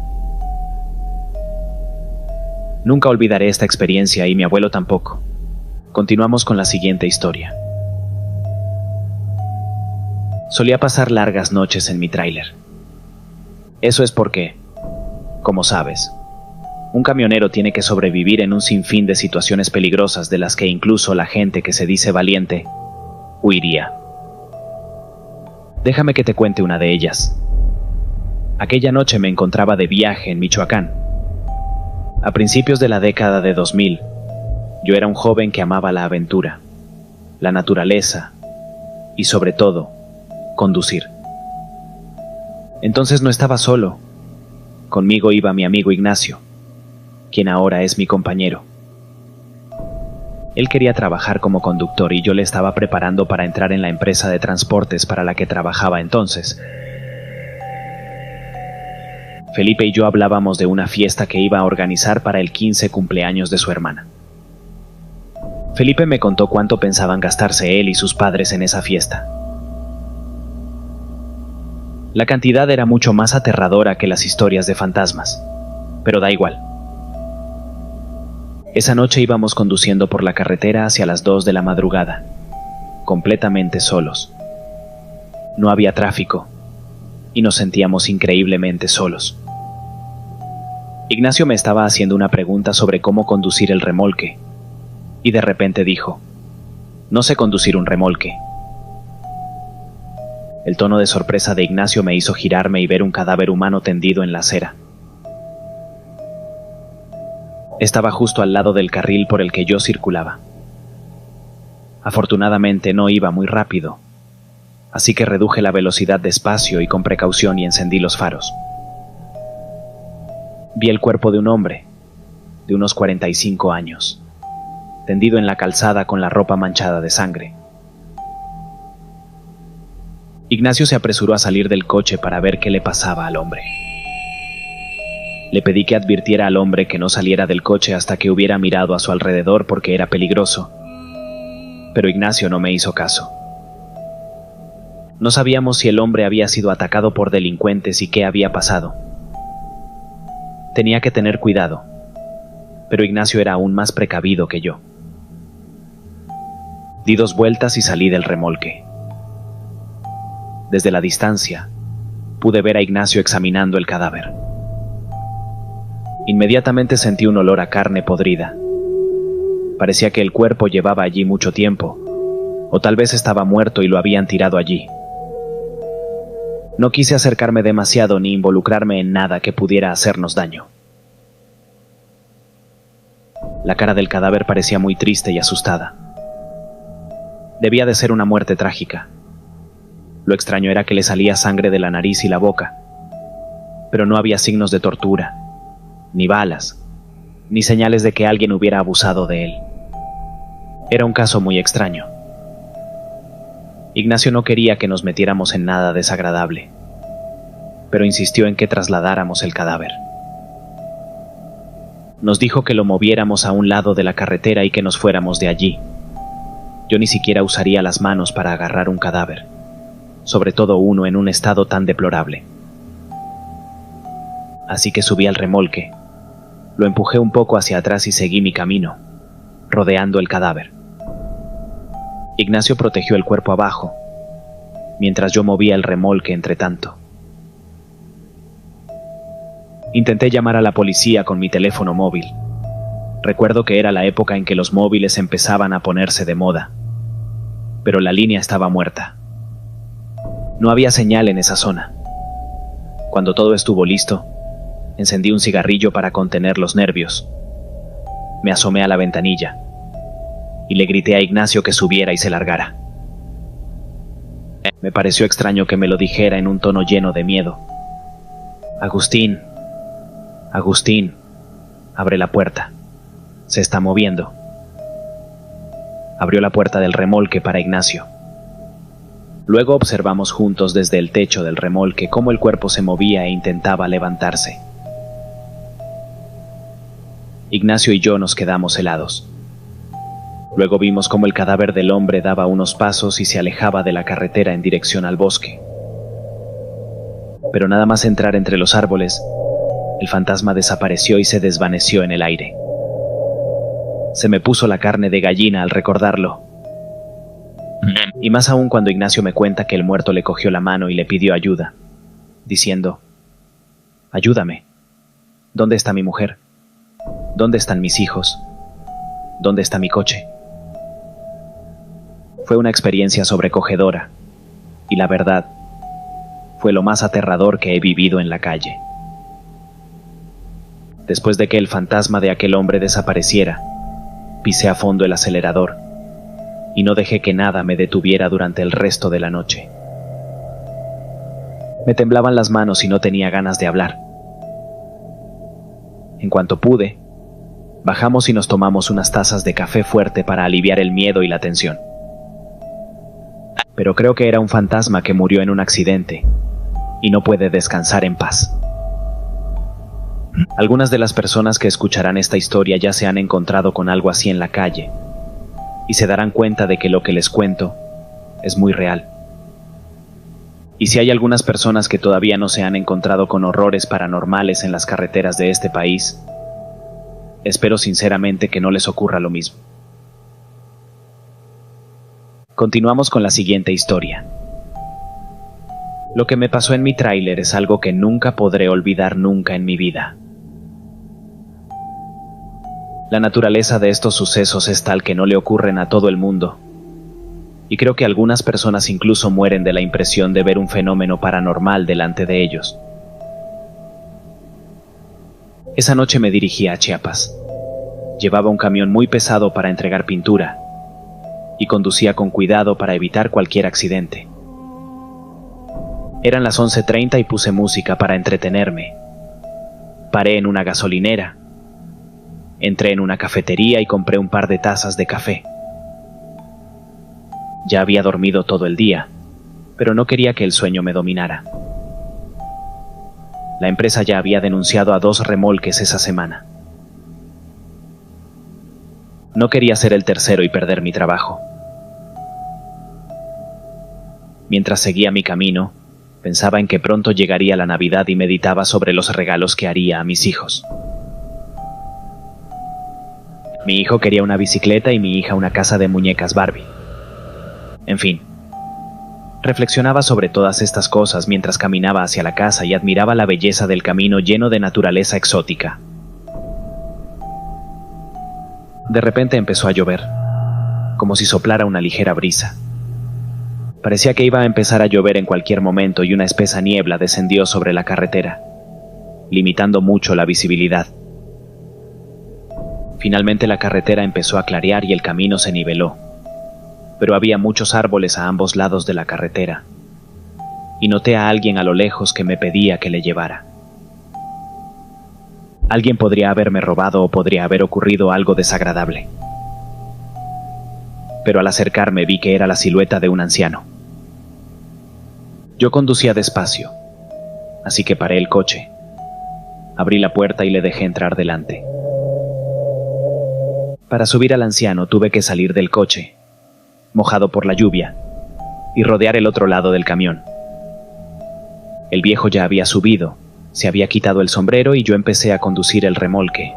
Nunca olvidaré esta experiencia y mi abuelo tampoco. Continuamos con la siguiente historia. Solía pasar largas noches en mi tráiler. Eso es porque, como sabes, Un camionero tiene que sobrevivir en un sinfín de situaciones peligrosas de las que incluso la gente que se dice valiente huiría. Déjame que te cuente una de ellas. Aquella noche me encontraba de viaje en Michoacán. A principios de la década de 2000, yo era un joven que amaba la aventura, la naturaleza y, sobre todo, conducir. Entonces no estaba solo. Conmigo iba mi amigo Ignacio, quien ahora es mi compañero. Él quería trabajar como conductor y yo le estaba preparando para entrar en la empresa de transportes para la que trabajaba entonces. Felipe y yo hablábamos de una fiesta que iba a organizar para el 15 cumpleaños de su hermana. Felipe me contó cuánto pensaban gastarse él y sus padres en esa fiesta. La cantidad era mucho más aterradora que las historias de fantasmas, pero da igual. Esa noche íbamos conduciendo por la carretera hacia las 2 de la madrugada, completamente solos. No había tráfico, y nos sentíamos increíblemente solos. Ignacio me estaba haciendo una pregunta sobre cómo conducir el remolque, y de repente dijo: "No sé conducir un remolque". El tono de sorpresa de Ignacio me hizo girarme y ver un cadáver humano tendido en la acera. Estaba justo al lado del carril por el que yo circulaba. Afortunadamente no iba muy rápido, así que reduje la velocidad despacio y con precaución y encendí los faros. Vi el cuerpo de un hombre, de unos 45 años, tendido en la calzada con la ropa manchada de sangre. Ignacio se apresuró a salir del coche para ver qué le pasaba al hombre. Le pedí que advirtiera al hombre que no saliera del coche hasta que hubiera mirado a su alrededor porque era peligroso, pero Ignacio no me hizo caso. No sabíamos si el hombre había sido atacado por delincuentes y qué había pasado. Tenía que tener cuidado, pero Ignacio era aún más precavido que yo. Di 2 vueltas y salí del remolque. Desde la distancia, pude ver a Ignacio examinando el cadáver. Inmediatamente sentí un olor a carne podrida. Parecía que el cuerpo llevaba allí mucho tiempo, o tal vez estaba muerto y lo habían tirado allí. No quise acercarme demasiado ni involucrarme en nada que pudiera hacernos daño. La cara del cadáver parecía muy triste y asustada. Debía de ser una muerte trágica. Lo extraño era que le salía sangre de la nariz y la boca, pero no había signos de tortura, ni balas, ni señales de que alguien hubiera abusado de él. Era un caso muy extraño. Ignacio no quería que nos metiéramos en nada desagradable, pero insistió en que trasladáramos el cadáver. Nos dijo que lo moviéramos a un lado de la carretera y que nos fuéramos de allí. Yo ni siquiera usaría las manos para agarrar un cadáver, sobre todo uno en un estado tan deplorable. Así que subí al remolque, lo empujé un poco hacia atrás y seguí mi camino, rodeando el cadáver. Ignacio protegió el cuerpo abajo, mientras yo movía el remolque entre tanto. Intenté llamar a la policía con mi teléfono móvil. Recuerdo que era la época en que los móviles empezaban a ponerse de moda, pero la línea estaba muerta. No había señal en esa zona. Cuando todo estuvo listo, encendí un cigarrillo para contener los nervios. Me asomé a la ventanilla y le grité a Ignacio que subiera y se largara. Me pareció extraño que me lo dijera en un tono lleno de miedo. Agustín, Agustín, abre la puerta. Se está moviendo. Abrió la puerta del remolque para Ignacio. Luego observamos juntos desde el techo del remolque cómo el cuerpo se movía e intentaba levantarse. Ignacio y yo nos quedamos helados. Luego vimos cómo el cadáver del hombre daba unos pasos y se alejaba de la carretera en dirección al bosque. Pero nada más entrar entre los árboles, el fantasma desapareció y se desvaneció en el aire. Se me puso la carne de gallina al recordarlo. Y más aún cuando Ignacio me cuenta que el muerto le cogió la mano y le pidió ayuda, diciendo: «Ayúdame. ¿Dónde está mi mujer? ¿Dónde están mis hijos? ¿Dónde está mi coche? Fue una experiencia sobrecogedora, y la verdad, fue lo más aterrador que he vivido en la calle. Después de que el fantasma de aquel hombre desapareciera, pisé a fondo el acelerador y no dejé que nada me detuviera durante el resto de la noche. Me temblaban las manos y no tenía ganas de hablar. En cuanto pude, bajamos y nos tomamos unas tazas de café fuerte para aliviar el miedo y la tensión. Pero creo que era un fantasma que murió en un accidente y no puede descansar en paz. Algunas de las personas que escucharán esta historia ya se han encontrado con algo así en la calle y se darán cuenta de que lo que les cuento es muy real. Y si hay algunas personas que todavía no se han encontrado con horrores paranormales en las carreteras de este país, espero sinceramente que no les ocurra lo mismo. Continuamos con la siguiente historia. Lo que me pasó en mi tráiler es algo que nunca podré olvidar nunca en mi vida. La naturaleza de estos sucesos es tal que no le ocurren a todo el mundo, y creo que algunas personas incluso mueren de la impresión de ver un fenómeno paranormal delante de ellos. Esa noche me dirigí a Chiapas. Llevaba un camión muy pesado para entregar pintura, y conducía con cuidado para evitar cualquier accidente. Eran las 11:30 y puse música para entretenerme. Paré en una gasolinera. Entré en una cafetería y compré un par de tazas de café. Ya había dormido todo el día, pero no quería que el sueño me dominara. La empresa ya había denunciado a 2 remolques esa semana. No quería ser el tercero y perder mi trabajo. Mientras seguía mi camino, pensaba en que pronto llegaría la Navidad y meditaba sobre los regalos que haría a mis hijos. Mi hijo quería una bicicleta y mi hija una casa de muñecas Barbie. En fin, reflexionaba sobre todas estas cosas mientras caminaba hacia la casa y admiraba la belleza del camino lleno de naturaleza exótica. De repente empezó a llover, como si soplara una ligera brisa. Parecía que iba a empezar a llover en cualquier momento y una espesa niebla descendió sobre la carretera, limitando mucho la visibilidad. Finalmente la carretera empezó a clarear y el camino se niveló, pero había muchos árboles a ambos lados de la carretera, y noté a alguien a lo lejos que me pedía que le llevara. Alguien podría haberme robado o podría haber ocurrido algo desagradable. Pero al acercarme vi que era la silueta de un anciano. Yo conducía despacio, así que paré el coche, abrí la puerta y le dejé entrar delante. Para subir al anciano tuve que salir del coche, mojado por la lluvia, y rodear el otro lado del camión. El viejo ya había subido, se había quitado el sombrero y yo empecé a conducir el remolque.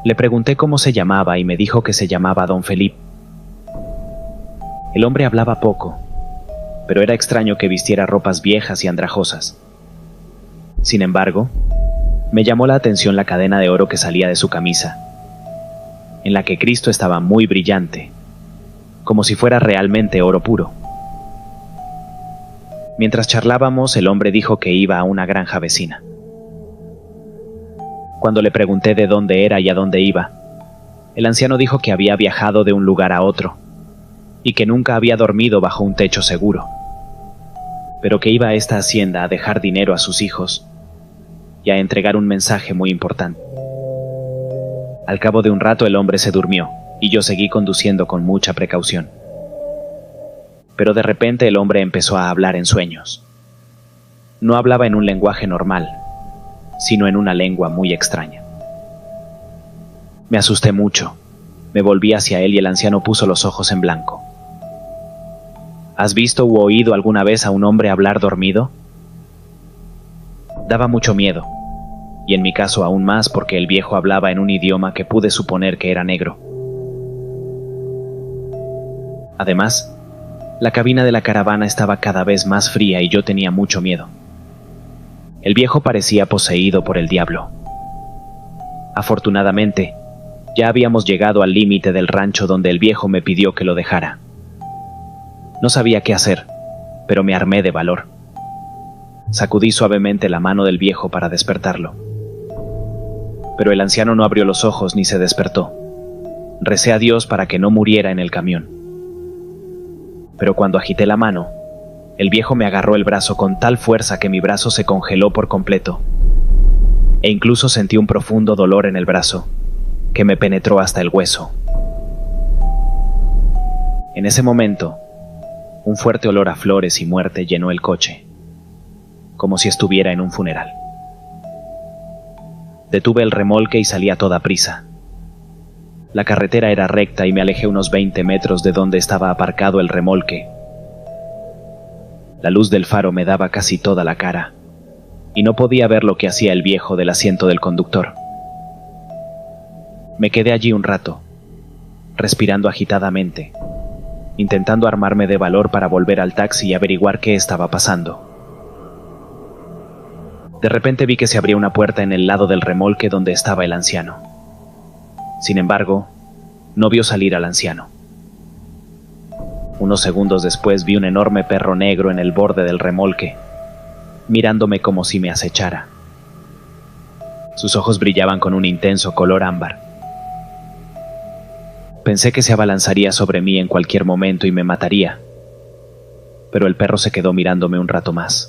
Le pregunté cómo se llamaba y me dijo que se llamaba Don Felipe. El hombre hablaba poco, pero era extraño que vistiera ropas viejas y andrajosas. Sin embargo, me llamó la atención la cadena de oro que salía de su camisa, en la que Cristo estaba muy brillante, como si fuera realmente oro puro. Mientras charlábamos, el hombre dijo que iba a una granja vecina. Cuando le pregunté de dónde era y a dónde iba, el anciano dijo que había viajado de un lugar a otro, y que nunca había dormido bajo un techo seguro, pero que iba a esta hacienda a dejar dinero a sus hijos y a entregar un mensaje muy importante. Al cabo de un rato el hombre se durmió, y yo seguí conduciendo con mucha precaución. Pero de repente el hombre empezó a hablar en sueños. No hablaba en un lenguaje normal, sino en una lengua muy extraña. Me asusté mucho, me volví hacia él y el anciano puso los ojos en blanco. ¿Has visto u oído alguna vez a un hombre hablar dormido? Daba mucho miedo, y en mi caso aún más porque el viejo hablaba en un idioma que pude suponer que era negro. Además, la cabina de la caravana estaba cada vez más fría y yo tenía mucho miedo. El viejo parecía poseído por el diablo, Afortunadamente, ya habíamos llegado al límite del rancho donde el viejo me pidió que lo dejara. No sabía qué hacer, pero me armé de valor. Sacudí suavemente la mano del viejo para despertarlo. Pero el anciano no abrió los ojos ni se despertó. Recé a Dios para que no muriera en el camión. Pero cuando agité la mano, el viejo me agarró el brazo con tal fuerza que mi brazo se congeló por completo. E incluso sentí un profundo dolor en el brazo, que me penetró hasta el hueso. En ese momento, un fuerte olor a flores y muerte llenó el coche, como si estuviera en un funeral. Detuve el remolque y salí a toda prisa. La carretera era recta y me alejé unos 20 metros de donde estaba aparcado el remolque. La luz del faro me daba casi toda la cara, y no podía ver lo que hacía el viejo del asiento del conductor. Me quedé allí un rato, respirando agitadamente, intentando armarme de valor para volver al taxi y averiguar qué estaba pasando. De repente vi que se abría una puerta en el lado del remolque donde estaba el anciano. Sin embargo, no vio salir al anciano. Unos segundos después vi un enorme perro negro en el borde del remolque, mirándome como si me acechara. Sus ojos brillaban con un intenso color ámbar. Pensé que se abalanzaría sobre mí en cualquier momento y me mataría, pero el perro se quedó mirándome un rato más.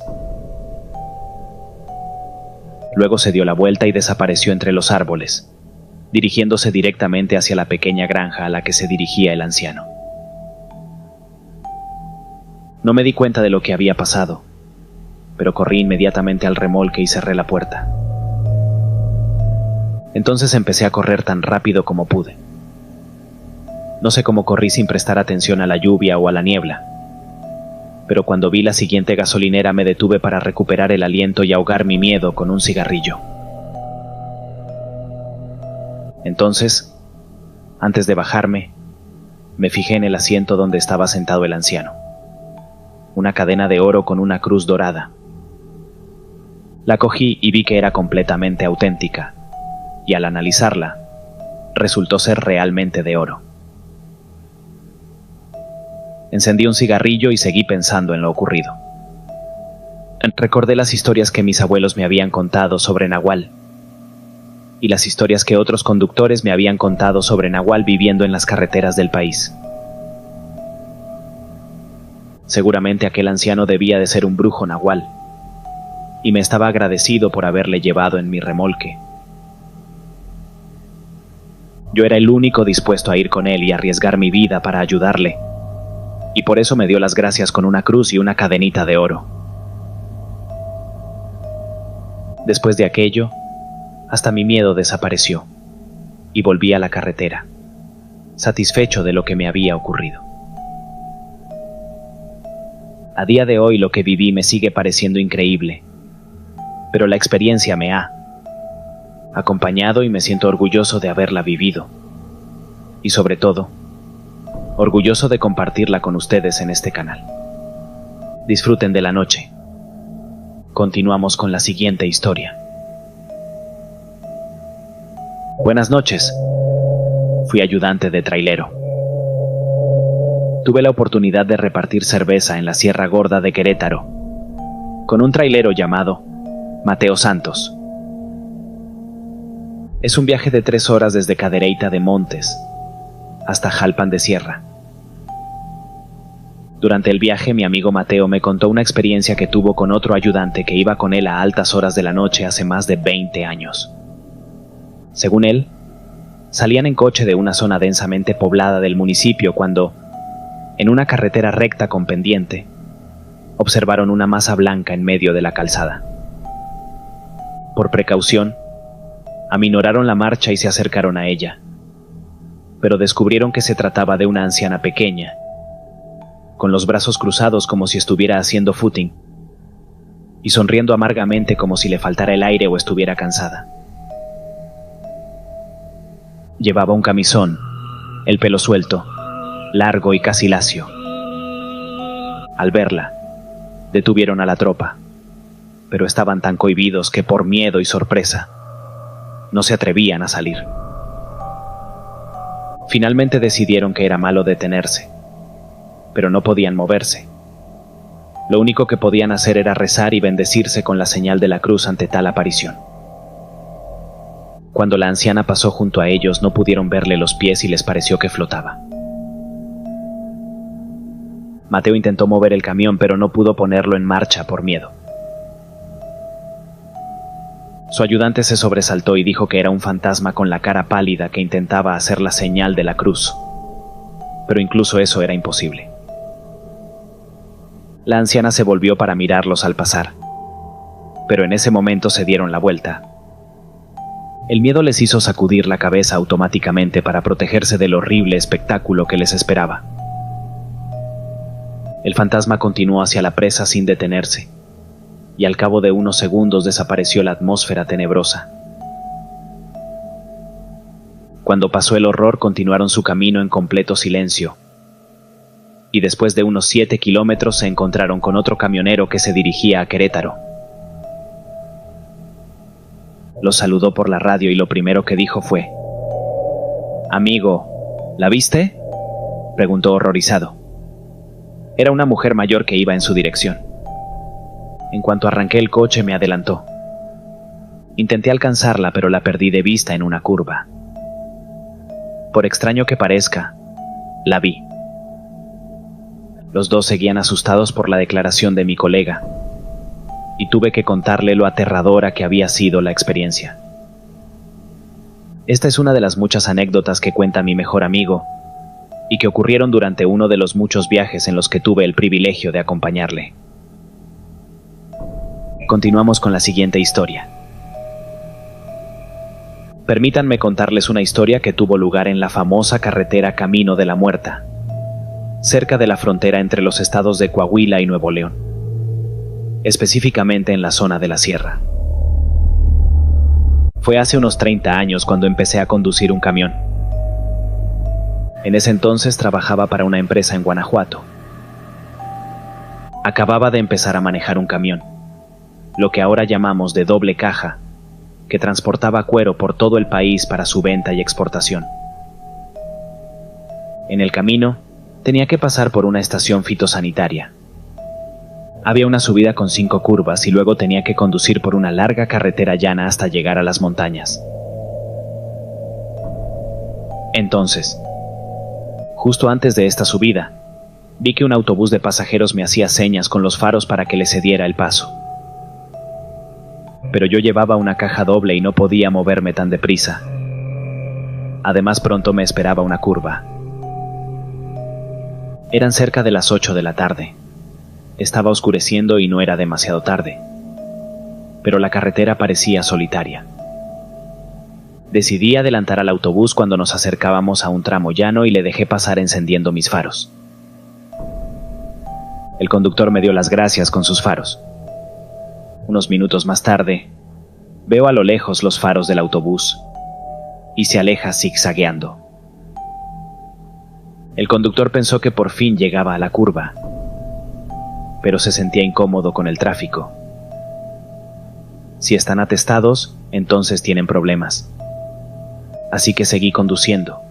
Luego se dio la vuelta y desapareció entre los árboles, dirigiéndose directamente hacia la pequeña granja a la que se dirigía el anciano. No me di cuenta de lo que había pasado, pero corrí inmediatamente al remolque y cerré la puerta. Entonces empecé a correr tan rápido como pude. No sé cómo corrí sin prestar atención a la lluvia o a la niebla, pero cuando vi la siguiente gasolinera me detuve para recuperar el aliento y ahogar mi miedo con un cigarrillo. Entonces, antes de bajarme, me fijé en el asiento donde estaba sentado el anciano. Una cadena de oro con una cruz dorada. La cogí y vi que era completamente auténtica, y al analizarla, resultó ser realmente de oro. Encendí un cigarrillo y seguí pensando en lo ocurrido. Recordé las historias que mis abuelos me habían contado sobre Nahual, y las historias que otros conductores me habían contado sobre Nahual viviendo en las carreteras del país. Seguramente aquel anciano debía de ser un brujo Nahual, y me estaba agradecido por haberle llevado en mi remolque. Yo era el único dispuesto a ir con él y arriesgar mi vida para ayudarle, y por eso me dio las gracias con una cruz y una cadenita de oro. Después de aquello, hasta mi miedo desapareció, y volví a la carretera, satisfecho de lo que me había ocurrido. A día de hoy lo que viví me sigue pareciendo increíble, pero la experiencia me ha acompañado y me siento orgulloso de haberla vivido, y sobre todo, orgulloso de compartirla con ustedes en este canal. Disfruten de la noche. Continuamos con la siguiente historia. Buenas noches. Fui ayudante de trailero. Tuve la oportunidad de repartir cerveza en la Sierra Gorda de Querétaro, con un trailero llamado Mateo Santos. Es un viaje de 3 horas desde Cadereyta de Montes hasta Jalpan de Sierra. Durante el viaje, mi amigo Mateo me contó una experiencia que tuvo con otro ayudante que iba con él a altas horas de la noche hace más de 20 años. Según él, salían en coche de una zona densamente poblada del municipio cuando, en una carretera recta con pendiente, observaron una masa blanca en medio de la calzada. Por precaución, aminoraron la marcha y se acercaron a ella, pero descubrieron que se trataba de una anciana pequeña, con los brazos cruzados como si estuviera haciendo footing, y sonriendo amargamente como si le faltara el aire o estuviera cansada. Llevaba un camisón, el pelo suelto, largo y casi lacio. Al verla, detuvieron a la tropa, pero estaban tan cohibidos que por miedo y sorpresa, No se atrevían a salir. Finalmente decidieron que era malo detenerse, pero no podían moverse. Lo único que podían hacer era rezar y bendecirse con la señal de la cruz ante tal aparición. Cuando la anciana pasó junto a ellos, no pudieron verle los pies y les pareció que flotaba. Mateo intentó mover el camión, pero no pudo ponerlo en marcha por miedo. Su ayudante se sobresaltó y dijo que era un fantasma con la cara pálida que intentaba hacer la señal de la cruz. Pero incluso eso era imposible. La anciana se volvió para mirarlos al pasar, pero en ese momento se dieron la vuelta. El miedo les hizo sacudir la cabeza automáticamente para protegerse del horrible espectáculo que les esperaba. El fantasma continuó hacia la presa sin detenerse, y al cabo de unos segundos desapareció la atmósfera tenebrosa. Cuando pasó el horror, continuaron su camino en completo silencio, y después de unos 7 kilómetros se encontraron con otro camionero que se dirigía a Querétaro. Los saludó por la radio y lo primero que dijo fue: «Amigo, ¿la viste?», preguntó horrorizado. Era una mujer mayor que iba en su dirección. En cuanto arranqué el coche me adelantó. Intenté alcanzarla, pero la perdí de vista en una curva. Por extraño que parezca, la vi. Los dos seguían asustados por la declaración de mi colega, y tuve que contarle lo aterradora que había sido la experiencia. Esta es una de las muchas anécdotas que cuenta mi mejor amigo, y que ocurrieron durante uno de los muchos viajes en los que tuve el privilegio de acompañarle. Continuamos con la siguiente historia. Permítanme contarles una historia que tuvo lugar en la famosa carretera Camino de la Muerta, cerca de la frontera entre los estados de Coahuila y Nuevo León, específicamente en la zona de la sierra. Fue hace unos 30 años cuando empecé a conducir un camión. En ese entonces trabajaba para una empresa en Guanajuato. Acababa de empezar a manejar un camión, lo que ahora llamamos de doble caja, que transportaba cuero por todo el país para su venta y exportación. En el camino, tenía que pasar por una estación fitosanitaria. Había una subida con 5 curvas y luego tenía que conducir por una larga carretera llana hasta llegar a las montañas. Entonces, justo antes de esta subida, vi que un autobús de pasajeros me hacía señas con los faros para que le cediera el paso. Pero yo llevaba una caja doble y no podía moverme tan deprisa. Además, pronto me esperaba una curva. Eran cerca de las 8 de la tarde. Estaba oscureciendo y no era demasiado tarde, pero la carretera parecía solitaria. Decidí adelantar al autobús cuando nos acercábamos a un tramo llano y le dejé pasar encendiendo mis faros. El conductor me dio las gracias con sus faros. Unos minutos más tarde, veo a lo lejos los faros del autobús y se aleja zigzagueando. El conductor pensó que por fin llegaba a la curva, pero se sentía incómodo con el tráfico. Si están atestados, entonces tienen problemas. Así que seguí conduciendo,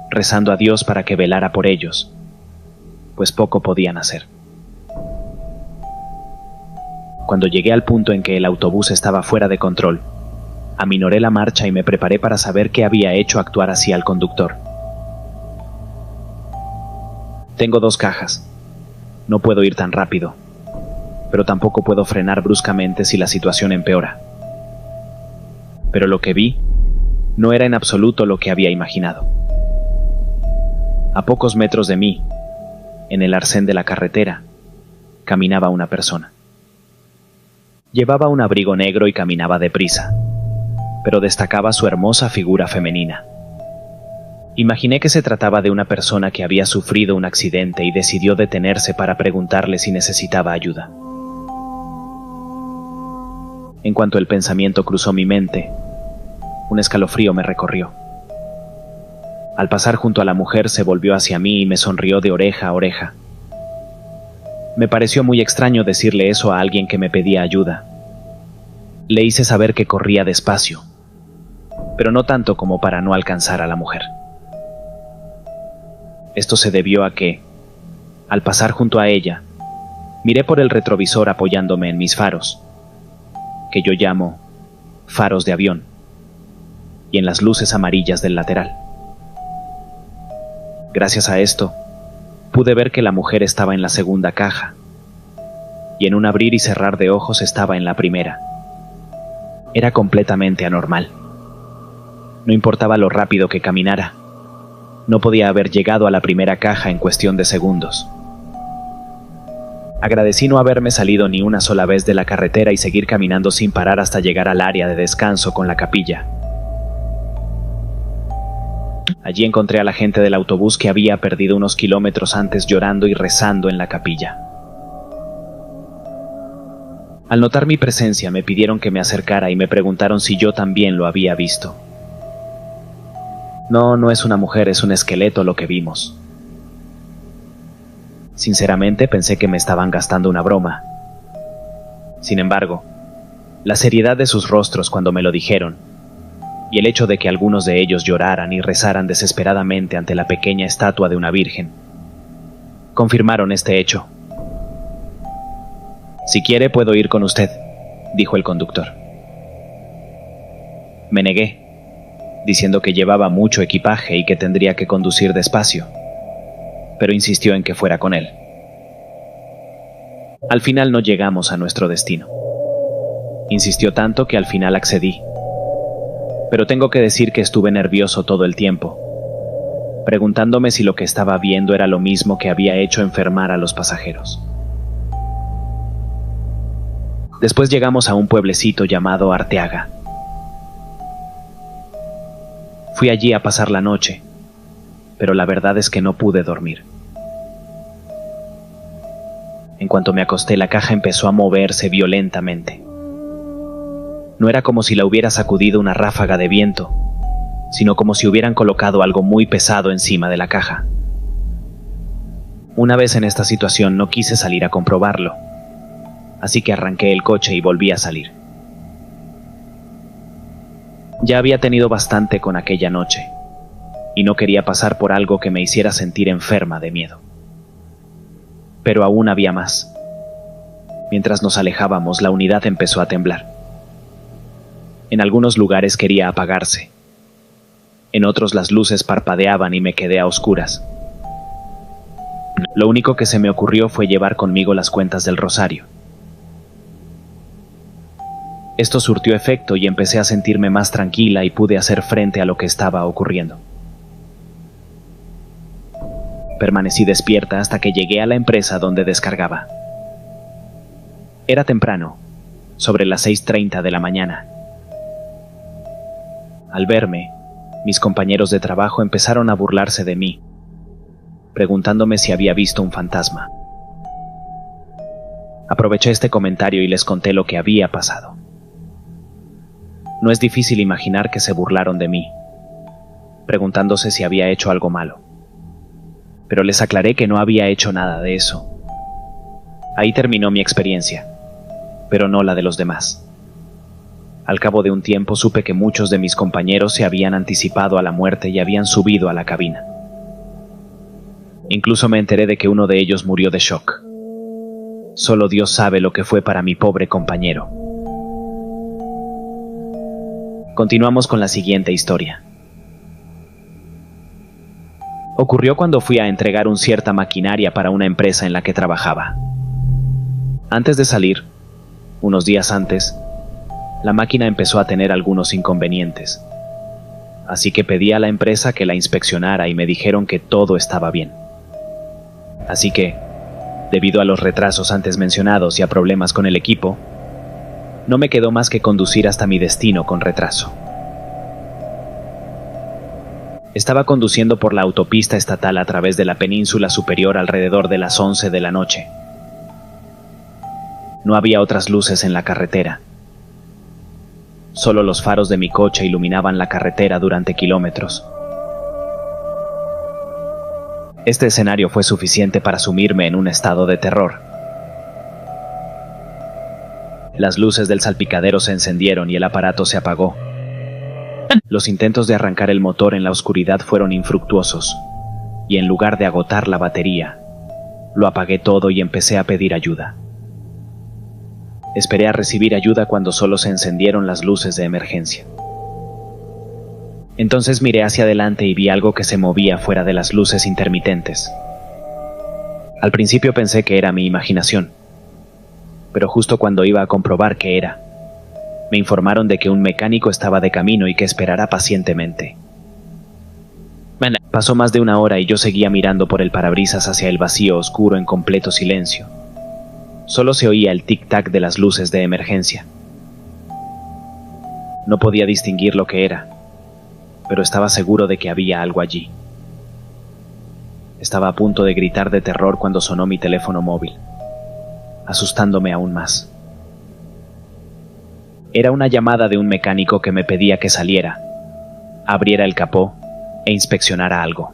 rezando a Dios para que velara por ellos, pues poco podían hacer. Cuando llegué al punto en que el autobús estaba fuera de control, aminoré la marcha y me preparé para saber qué había hecho actuar así al conductor. Tengo 2 cajas. No puedo ir tan rápido, pero tampoco puedo frenar bruscamente si la situación empeora. Pero lo que vi no era en absoluto lo que había imaginado. A pocos metros de mí, en el arcén de la carretera, caminaba una persona. Llevaba un abrigo negro y caminaba deprisa, pero destacaba su hermosa figura femenina. Imaginé que se trataba de una persona que había sufrido un accidente y decidió detenerse para preguntarle si necesitaba ayuda. En cuanto el pensamiento cruzó mi mente, un escalofrío me recorrió. Al pasar junto a la mujer se volvió hacia mí y me sonrió de oreja a oreja. Me pareció muy extraño decirle eso a alguien que me pedía ayuda. Le hice saber que corría despacio, pero no tanto como para no alcanzar a la mujer. Esto se debió a que, al pasar junto a ella, miré por el retrovisor apoyándome en mis faros, que yo llamo faros de avión, y en las luces amarillas del lateral. Gracias a esto, pude ver que la mujer estaba en la segunda caja, y en un abrir y cerrar de ojos estaba en la primera. Era completamente anormal. No importaba lo rápido que caminara, no podía haber llegado a la primera caja en cuestión de segundos. Agradecí no haberme salido ni una sola vez de la carretera y seguir caminando sin parar hasta llegar al área de descanso con la capilla. Allí encontré a la gente del autobús que había perdido unos kilómetros antes llorando y rezando en la capilla. Al notar mi presencia me pidieron que me acercara y me preguntaron si yo también lo había visto. No, no es una mujer, es un esqueleto lo que vimos. Sinceramente pensé que me estaban gastando una broma. Sin embargo, la seriedad de sus rostros cuando me lo dijeron, y el hecho de que algunos de ellos lloraran y rezaran desesperadamente ante la pequeña estatua de una virgen, confirmaron este hecho. «Si quiere, puedo ir con usted», dijo el conductor. Me negué, diciendo que llevaba mucho equipaje y que tendría que conducir despacio, pero insistió en que fuera con él. Al final no llegamos a nuestro destino. Insistió tanto que al final accedí. Pero tengo que decir que estuve nervioso todo el tiempo, preguntándome si lo que estaba viendo era lo mismo que había hecho enfermar a los pasajeros. Después llegamos a un pueblecito llamado Arteaga. Fui allí a pasar la noche, pero la verdad es que no pude dormir. En cuanto me acosté, la caja empezó a moverse violentamente. No era como si la hubiera sacudido una ráfaga de viento, sino como si hubieran colocado algo muy pesado encima de la caja. Una vez en esta situación no quise salir a comprobarlo, así que arranqué el coche y volví a salir. Ya había tenido bastante con aquella noche, y no quería pasar por algo que me hiciera sentir enferma de miedo. Pero aún había más. Mientras nos alejábamos, la unidad empezó a temblar. En algunos lugares quería apagarse. En otros las luces parpadeaban y me quedé a oscuras. Lo único que se me ocurrió fue llevar conmigo las cuentas del rosario. Esto surtió efecto y empecé a sentirme más tranquila y pude hacer frente a lo que estaba ocurriendo. Permanecí despierta hasta que llegué a la empresa donde descargaba. Era temprano, sobre las 6:30 de la mañana. Al verme, mis compañeros de trabajo empezaron a burlarse de mí, preguntándome si había visto un fantasma. Aproveché este comentario y les conté lo que había pasado. No es difícil imaginar que se burlaron de mí, preguntándose si había hecho algo malo. Pero les aclaré que no había hecho nada de eso. Ahí terminó mi experiencia, pero no la de los demás. Al cabo de un tiempo supe que muchos de mis compañeros se habían anticipado a la muerte y habían subido a la cabina. Incluso me enteré de que uno de ellos murió de shock. Solo Dios sabe lo que fue para mi pobre compañero. Continuamos con la siguiente historia. Ocurrió cuando fui a entregar una cierta maquinaria para una empresa en la que trabajaba. Antes de salir, unos días antes, la máquina empezó a tener algunos inconvenientes. Así que pedí a la empresa que la inspeccionara y me dijeron que todo estaba bien. Así que, debido a los retrasos antes mencionados y a problemas con el equipo, no me quedó más que conducir hasta mi destino con retraso. Estaba conduciendo por la autopista estatal a través de la península superior alrededor de las 11 de la noche. No había otras luces en la carretera. Solo los faros de mi coche iluminaban la carretera durante kilómetros. Este escenario fue suficiente para sumirme en un estado de terror. Las luces del salpicadero se encendieron y el aparato se apagó. Los intentos de arrancar el motor en la oscuridad fueron infructuosos, y en lugar de agotar la batería, lo apagué todo y empecé a pedir ayuda. Esperé a recibir ayuda cuando solo se encendieron las luces de emergencia. Entonces miré hacia adelante y vi algo que se movía fuera de las luces intermitentes. Al principio pensé que era mi imaginación, pero justo cuando iba a comprobar qué era, me informaron de que un mecánico estaba de camino y que esperara pacientemente. Pasó más de una hora y yo seguía mirando por el parabrisas hacia el vacío oscuro en completo silencio. Solo se oía el tic-tac de las luces de emergencia. No podía distinguir lo que era, pero estaba seguro de que había algo allí. Estaba a punto de gritar de terror cuando sonó mi teléfono móvil, asustándome aún más. Era una llamada de un mecánico que me pedía que saliera, abriera el capó e inspeccionara algo.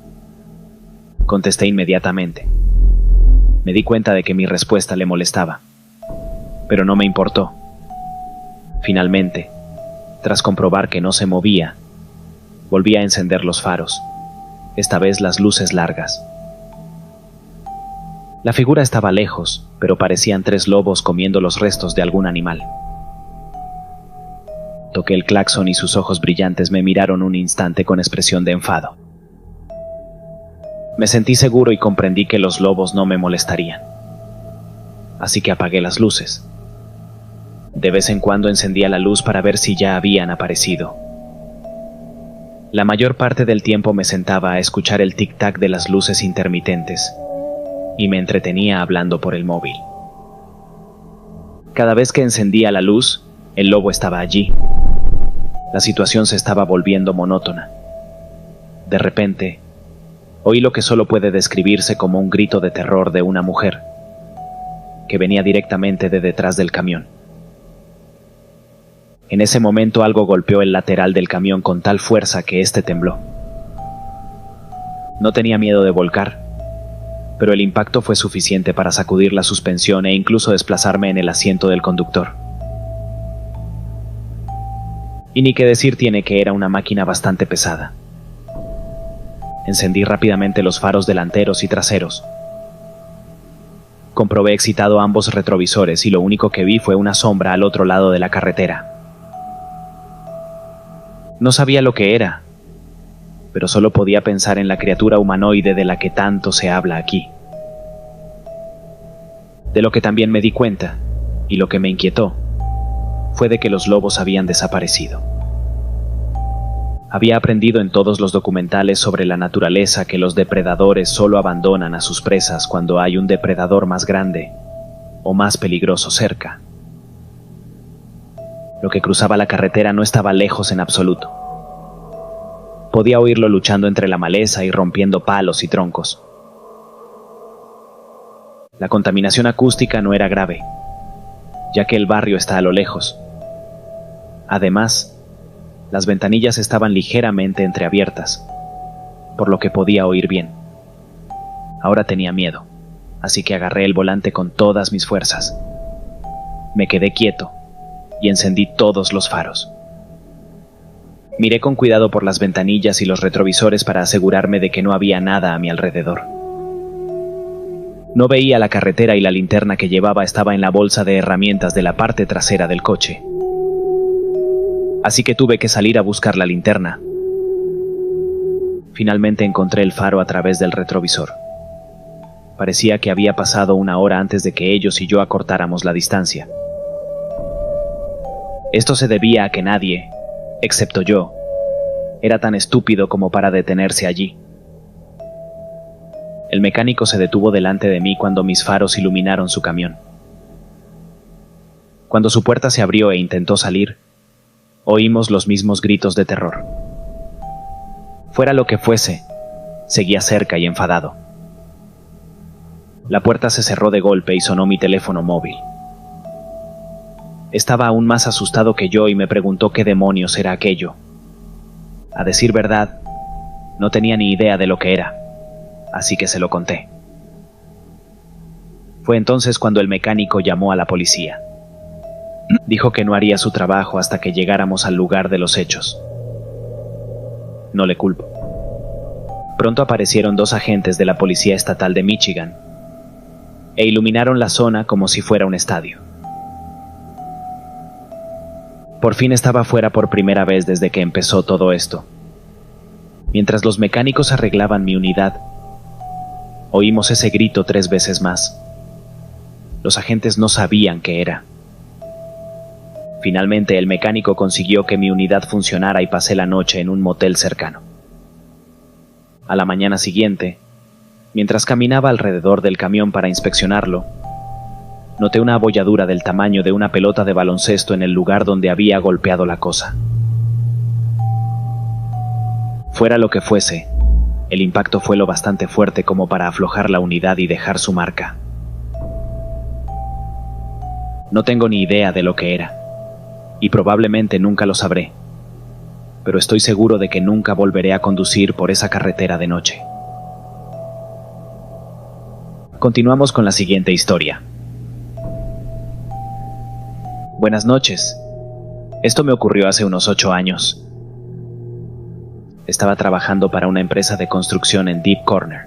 Contesté inmediatamente. Me di cuenta de que mi respuesta le molestaba, pero no me importó. Finalmente, tras comprobar que no se movía, volví a encender los faros, esta vez las luces largas. La figura estaba lejos, pero parecían 3 lobos comiendo los restos de algún animal. Toqué el claxon y sus ojos brillantes me miraron un instante con expresión de enfado. Me sentí seguro y comprendí que los lobos no me molestarían. Así que apagué las luces. De vez en cuando encendía la luz para ver si ya habían aparecido. La mayor parte del tiempo me sentaba a escuchar el tic-tac de las luces intermitentes y me entretenía hablando por el móvil. Cada vez que encendía la luz, el lobo estaba allí. La situación se estaba volviendo monótona. De repente, oí lo que solo puede describirse como un grito de terror de una mujer, que venía directamente de detrás del camión. En ese momento algo golpeó el lateral del camión con tal fuerza que éste tembló. No tenía miedo de volcar, pero el impacto fue suficiente para sacudir la suspensión e incluso desplazarme en el asiento del conductor. Y ni qué decir tiene que era una máquina bastante pesada. Encendí rápidamente los faros delanteros y traseros. Comprobé excitado ambos retrovisores y lo único que vi fue una sombra al otro lado de la carretera. No sabía lo que era, pero solo podía pensar en la criatura humanoide de la que tanto se habla aquí. De lo que también me di cuenta, y lo que me inquietó, fue de que los lobos habían desaparecido. Había aprendido en todos los documentales sobre la naturaleza que los depredadores solo abandonan a sus presas cuando hay un depredador más grande o más peligroso cerca. Lo que cruzaba la carretera no estaba lejos en absoluto. Podía oírlo luchando entre la maleza y rompiendo palos y troncos. La contaminación acústica no era grave, ya que el barrio está a lo lejos. Además, las ventanillas estaban ligeramente entreabiertas, por lo que podía oír bien. Ahora tenía miedo, así que agarré el volante con todas mis fuerzas. Me quedé quieto y encendí todos los faros. Miré con cuidado por las ventanillas y los retrovisores para asegurarme de que no había nada a mi alrededor. No veía la carretera y la linterna que llevaba estaba en la bolsa de herramientas de la parte trasera del coche. Así que tuve que salir a buscar la linterna. Finalmente encontré el faro a través del retrovisor. Parecía que había pasado una hora antes de que ellos y yo acortáramos la distancia. Esto se debía a que nadie, excepto yo, era tan estúpido como para detenerse allí. El mecánico se detuvo delante de mí cuando mis faros iluminaron su camión. Cuando su puerta se abrió e intentó salir, oímos los mismos gritos de terror. Fuera lo que fuese, seguía cerca y enfadado. La puerta se cerró de golpe y sonó mi teléfono móvil. Estaba aún más asustado que yo y me preguntó qué demonios era aquello. A decir verdad, no tenía ni idea de lo que era, así que se lo conté. Fue entonces cuando el mecánico llamó a la policía. Dijo que no haría su trabajo hasta que llegáramos al lugar de los hechos. No le culpo. Pronto aparecieron 2 agentes de la Policía Estatal de Michigan e iluminaron la zona como si fuera un estadio. Por fin estaba fuera por primera vez desde que empezó todo esto. Mientras los mecánicos arreglaban mi unidad, oímos ese grito 3 veces más. Los agentes no sabían qué era. Finalmente el mecánico consiguió que mi unidad funcionara y pasé la noche en un motel cercano. A la mañana siguiente, mientras caminaba alrededor del camión para inspeccionarlo, noté una abolladura del tamaño de una pelota de baloncesto en el lugar donde había golpeado la cosa. Fuera lo que fuese, el impacto fue lo bastante fuerte como para aflojar la unidad y dejar su marca. No tengo ni idea de lo que era, y probablemente nunca lo sabré, pero estoy seguro de que nunca volveré a conducir por esa carretera de noche. Continuamos con la siguiente historia. Buenas noches. Esto me ocurrió hace unos 8 años. Estaba trabajando para una empresa de construcción en Deep Corner,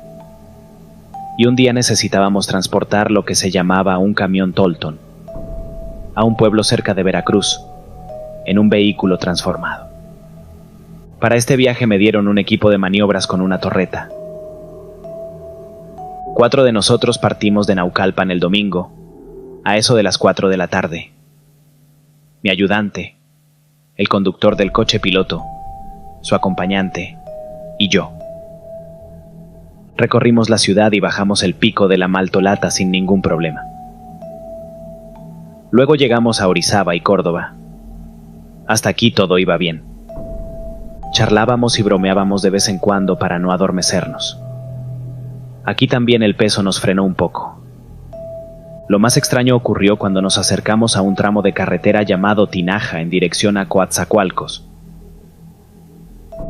y un día necesitábamos transportar lo que se llamaba un camión Tolton a un pueblo cerca de Veracruz, en un vehículo transformado. Para este viaje me dieron un equipo de maniobras con una torreta. 4 de nosotros partimos de Naucalpan el domingo, a eso de las 4 de la tarde. Mi ayudante, el conductor del coche piloto, su acompañante y yo. Recorrimos la ciudad y bajamos el pico de la Maltolata sin ningún problema. Luego llegamos a Orizaba y Córdoba. Hasta aquí todo iba bien. Charlábamos y bromeábamos de vez en cuando para no adormecernos. Aquí también el peso nos frenó un poco. Lo más extraño ocurrió cuando nos acercamos a un tramo de carretera llamado Tinaja en dirección a Coatzacoalcos.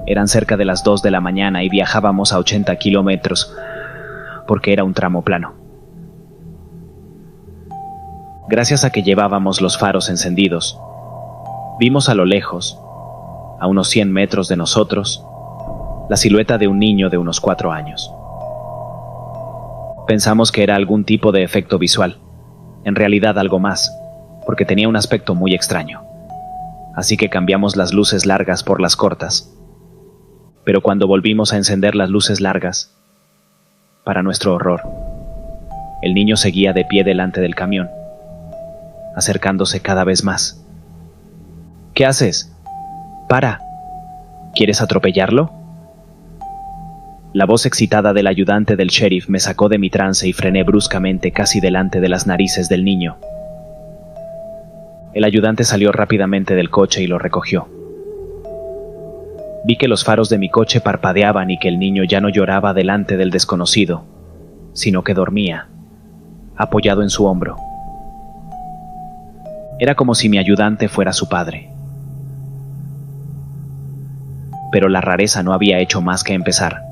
Eran cerca de las 2 de la mañana y viajábamos a 80 kilómetros porque era un tramo plano. Gracias a que llevábamos los faros encendidos, vimos a lo lejos, a unos 100 metros de nosotros, la silueta de un niño de unos 4 años. Pensamos que era algún tipo de efecto visual, en realidad algo más, porque tenía un aspecto muy extraño. Así que cambiamos las luces largas por las cortas. Pero cuando volvimos a encender las luces largas, para nuestro horror, el niño seguía de pie delante del camión, acercándose cada vez más. ¿Qué haces? ¡Para! ¿Quieres atropellarlo? La voz excitada del ayudante del sheriff me sacó de mi trance y frené bruscamente casi delante de las narices del niño. El ayudante salió rápidamente del coche y lo recogió. Vi que los faros de mi coche parpadeaban y que el niño ya no lloraba delante del desconocido, sino que dormía, apoyado en su hombro. Era como si mi ayudante fuera su padre. Pero la rareza no había hecho más que empezar.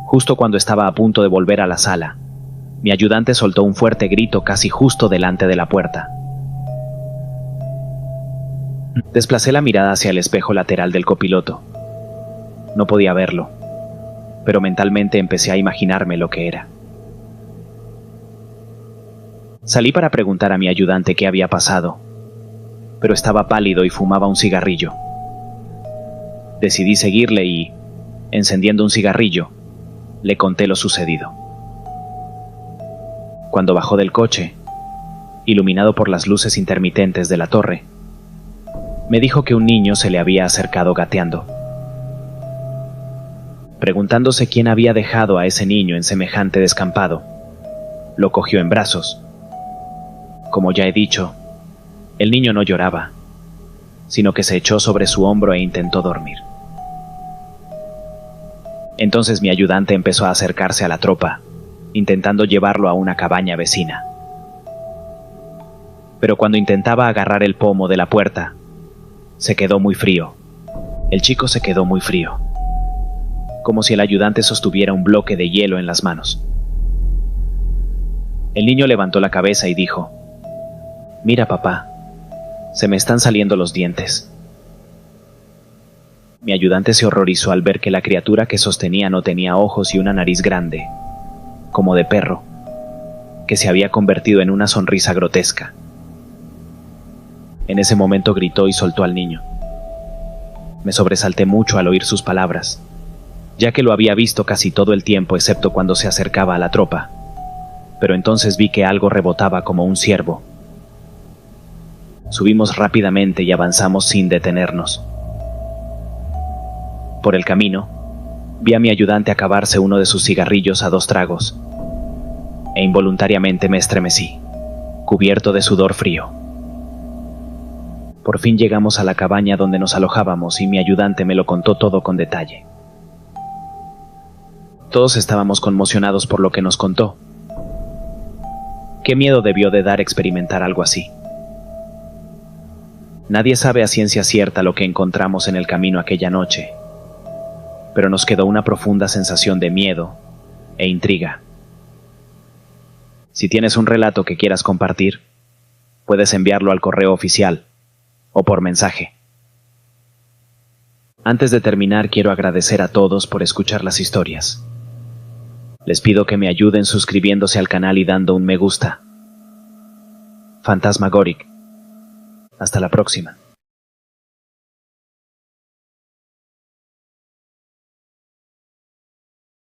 Justo cuando estaba a punto de volver a la sala, mi ayudante soltó un fuerte grito casi justo delante de la puerta. Desplacé la mirada hacia el espejo lateral del copiloto. No podía verlo, pero mentalmente empecé a imaginarme lo que era. Salí para preguntar a mi ayudante qué había pasado, pero estaba pálido y fumaba un cigarrillo. Decidí seguirle y, encendiendo un cigarrillo, le conté lo sucedido. Cuando bajó del coche, iluminado por las luces intermitentes de la torre, me dijo que un niño se le había acercado gateando. Preguntándose quién había dejado a ese niño en semejante descampado, lo cogió en brazos. Como ya he dicho, el niño no lloraba, sino que se echó sobre su hombro e intentó dormir. Entonces mi ayudante empezó a acercarse a la tropa, intentando llevarlo a una cabaña vecina. Pero cuando intentaba agarrar el pomo de la puerta, se quedó muy frío. El chico se quedó muy frío, como si el ayudante sostuviera un bloque de hielo en las manos. El niño levantó la cabeza y dijo: «Mira, papá, se me están saliendo los dientes». Mi ayudante se horrorizó al ver que la criatura que sostenía no tenía ojos y una nariz grande, como de perro, que se había convertido en una sonrisa grotesca. En ese momento gritó y soltó al niño. Me sobresalté mucho al oír sus palabras, ya que lo había visto casi todo el tiempo excepto cuando se acercaba a la tropa, pero entonces vi que algo rebotaba como un ciervo. Subimos rápidamente y avanzamos sin detenernos. Por el camino, vi a mi ayudante acabarse uno de sus cigarrillos a 2 tragos, e involuntariamente me estremecí, cubierto de sudor frío. Por fin llegamos a la cabaña donde nos alojábamos y mi ayudante me lo contó todo con detalle. Todos estábamos conmocionados por lo que nos contó. Qué miedo debió de dar experimentar algo así. Nadie sabe a ciencia cierta lo que encontramos en el camino aquella noche, pero nos quedó una profunda sensación de miedo e intriga. Si tienes un relato que quieras compartir, puedes enviarlo al correo oficial o por mensaje. Antes de terminar, quiero agradecer a todos por escuchar las historias. Les pido que me ayuden suscribiéndose al canal y dando un me gusta. Fantasmagoric. Hasta la próxima.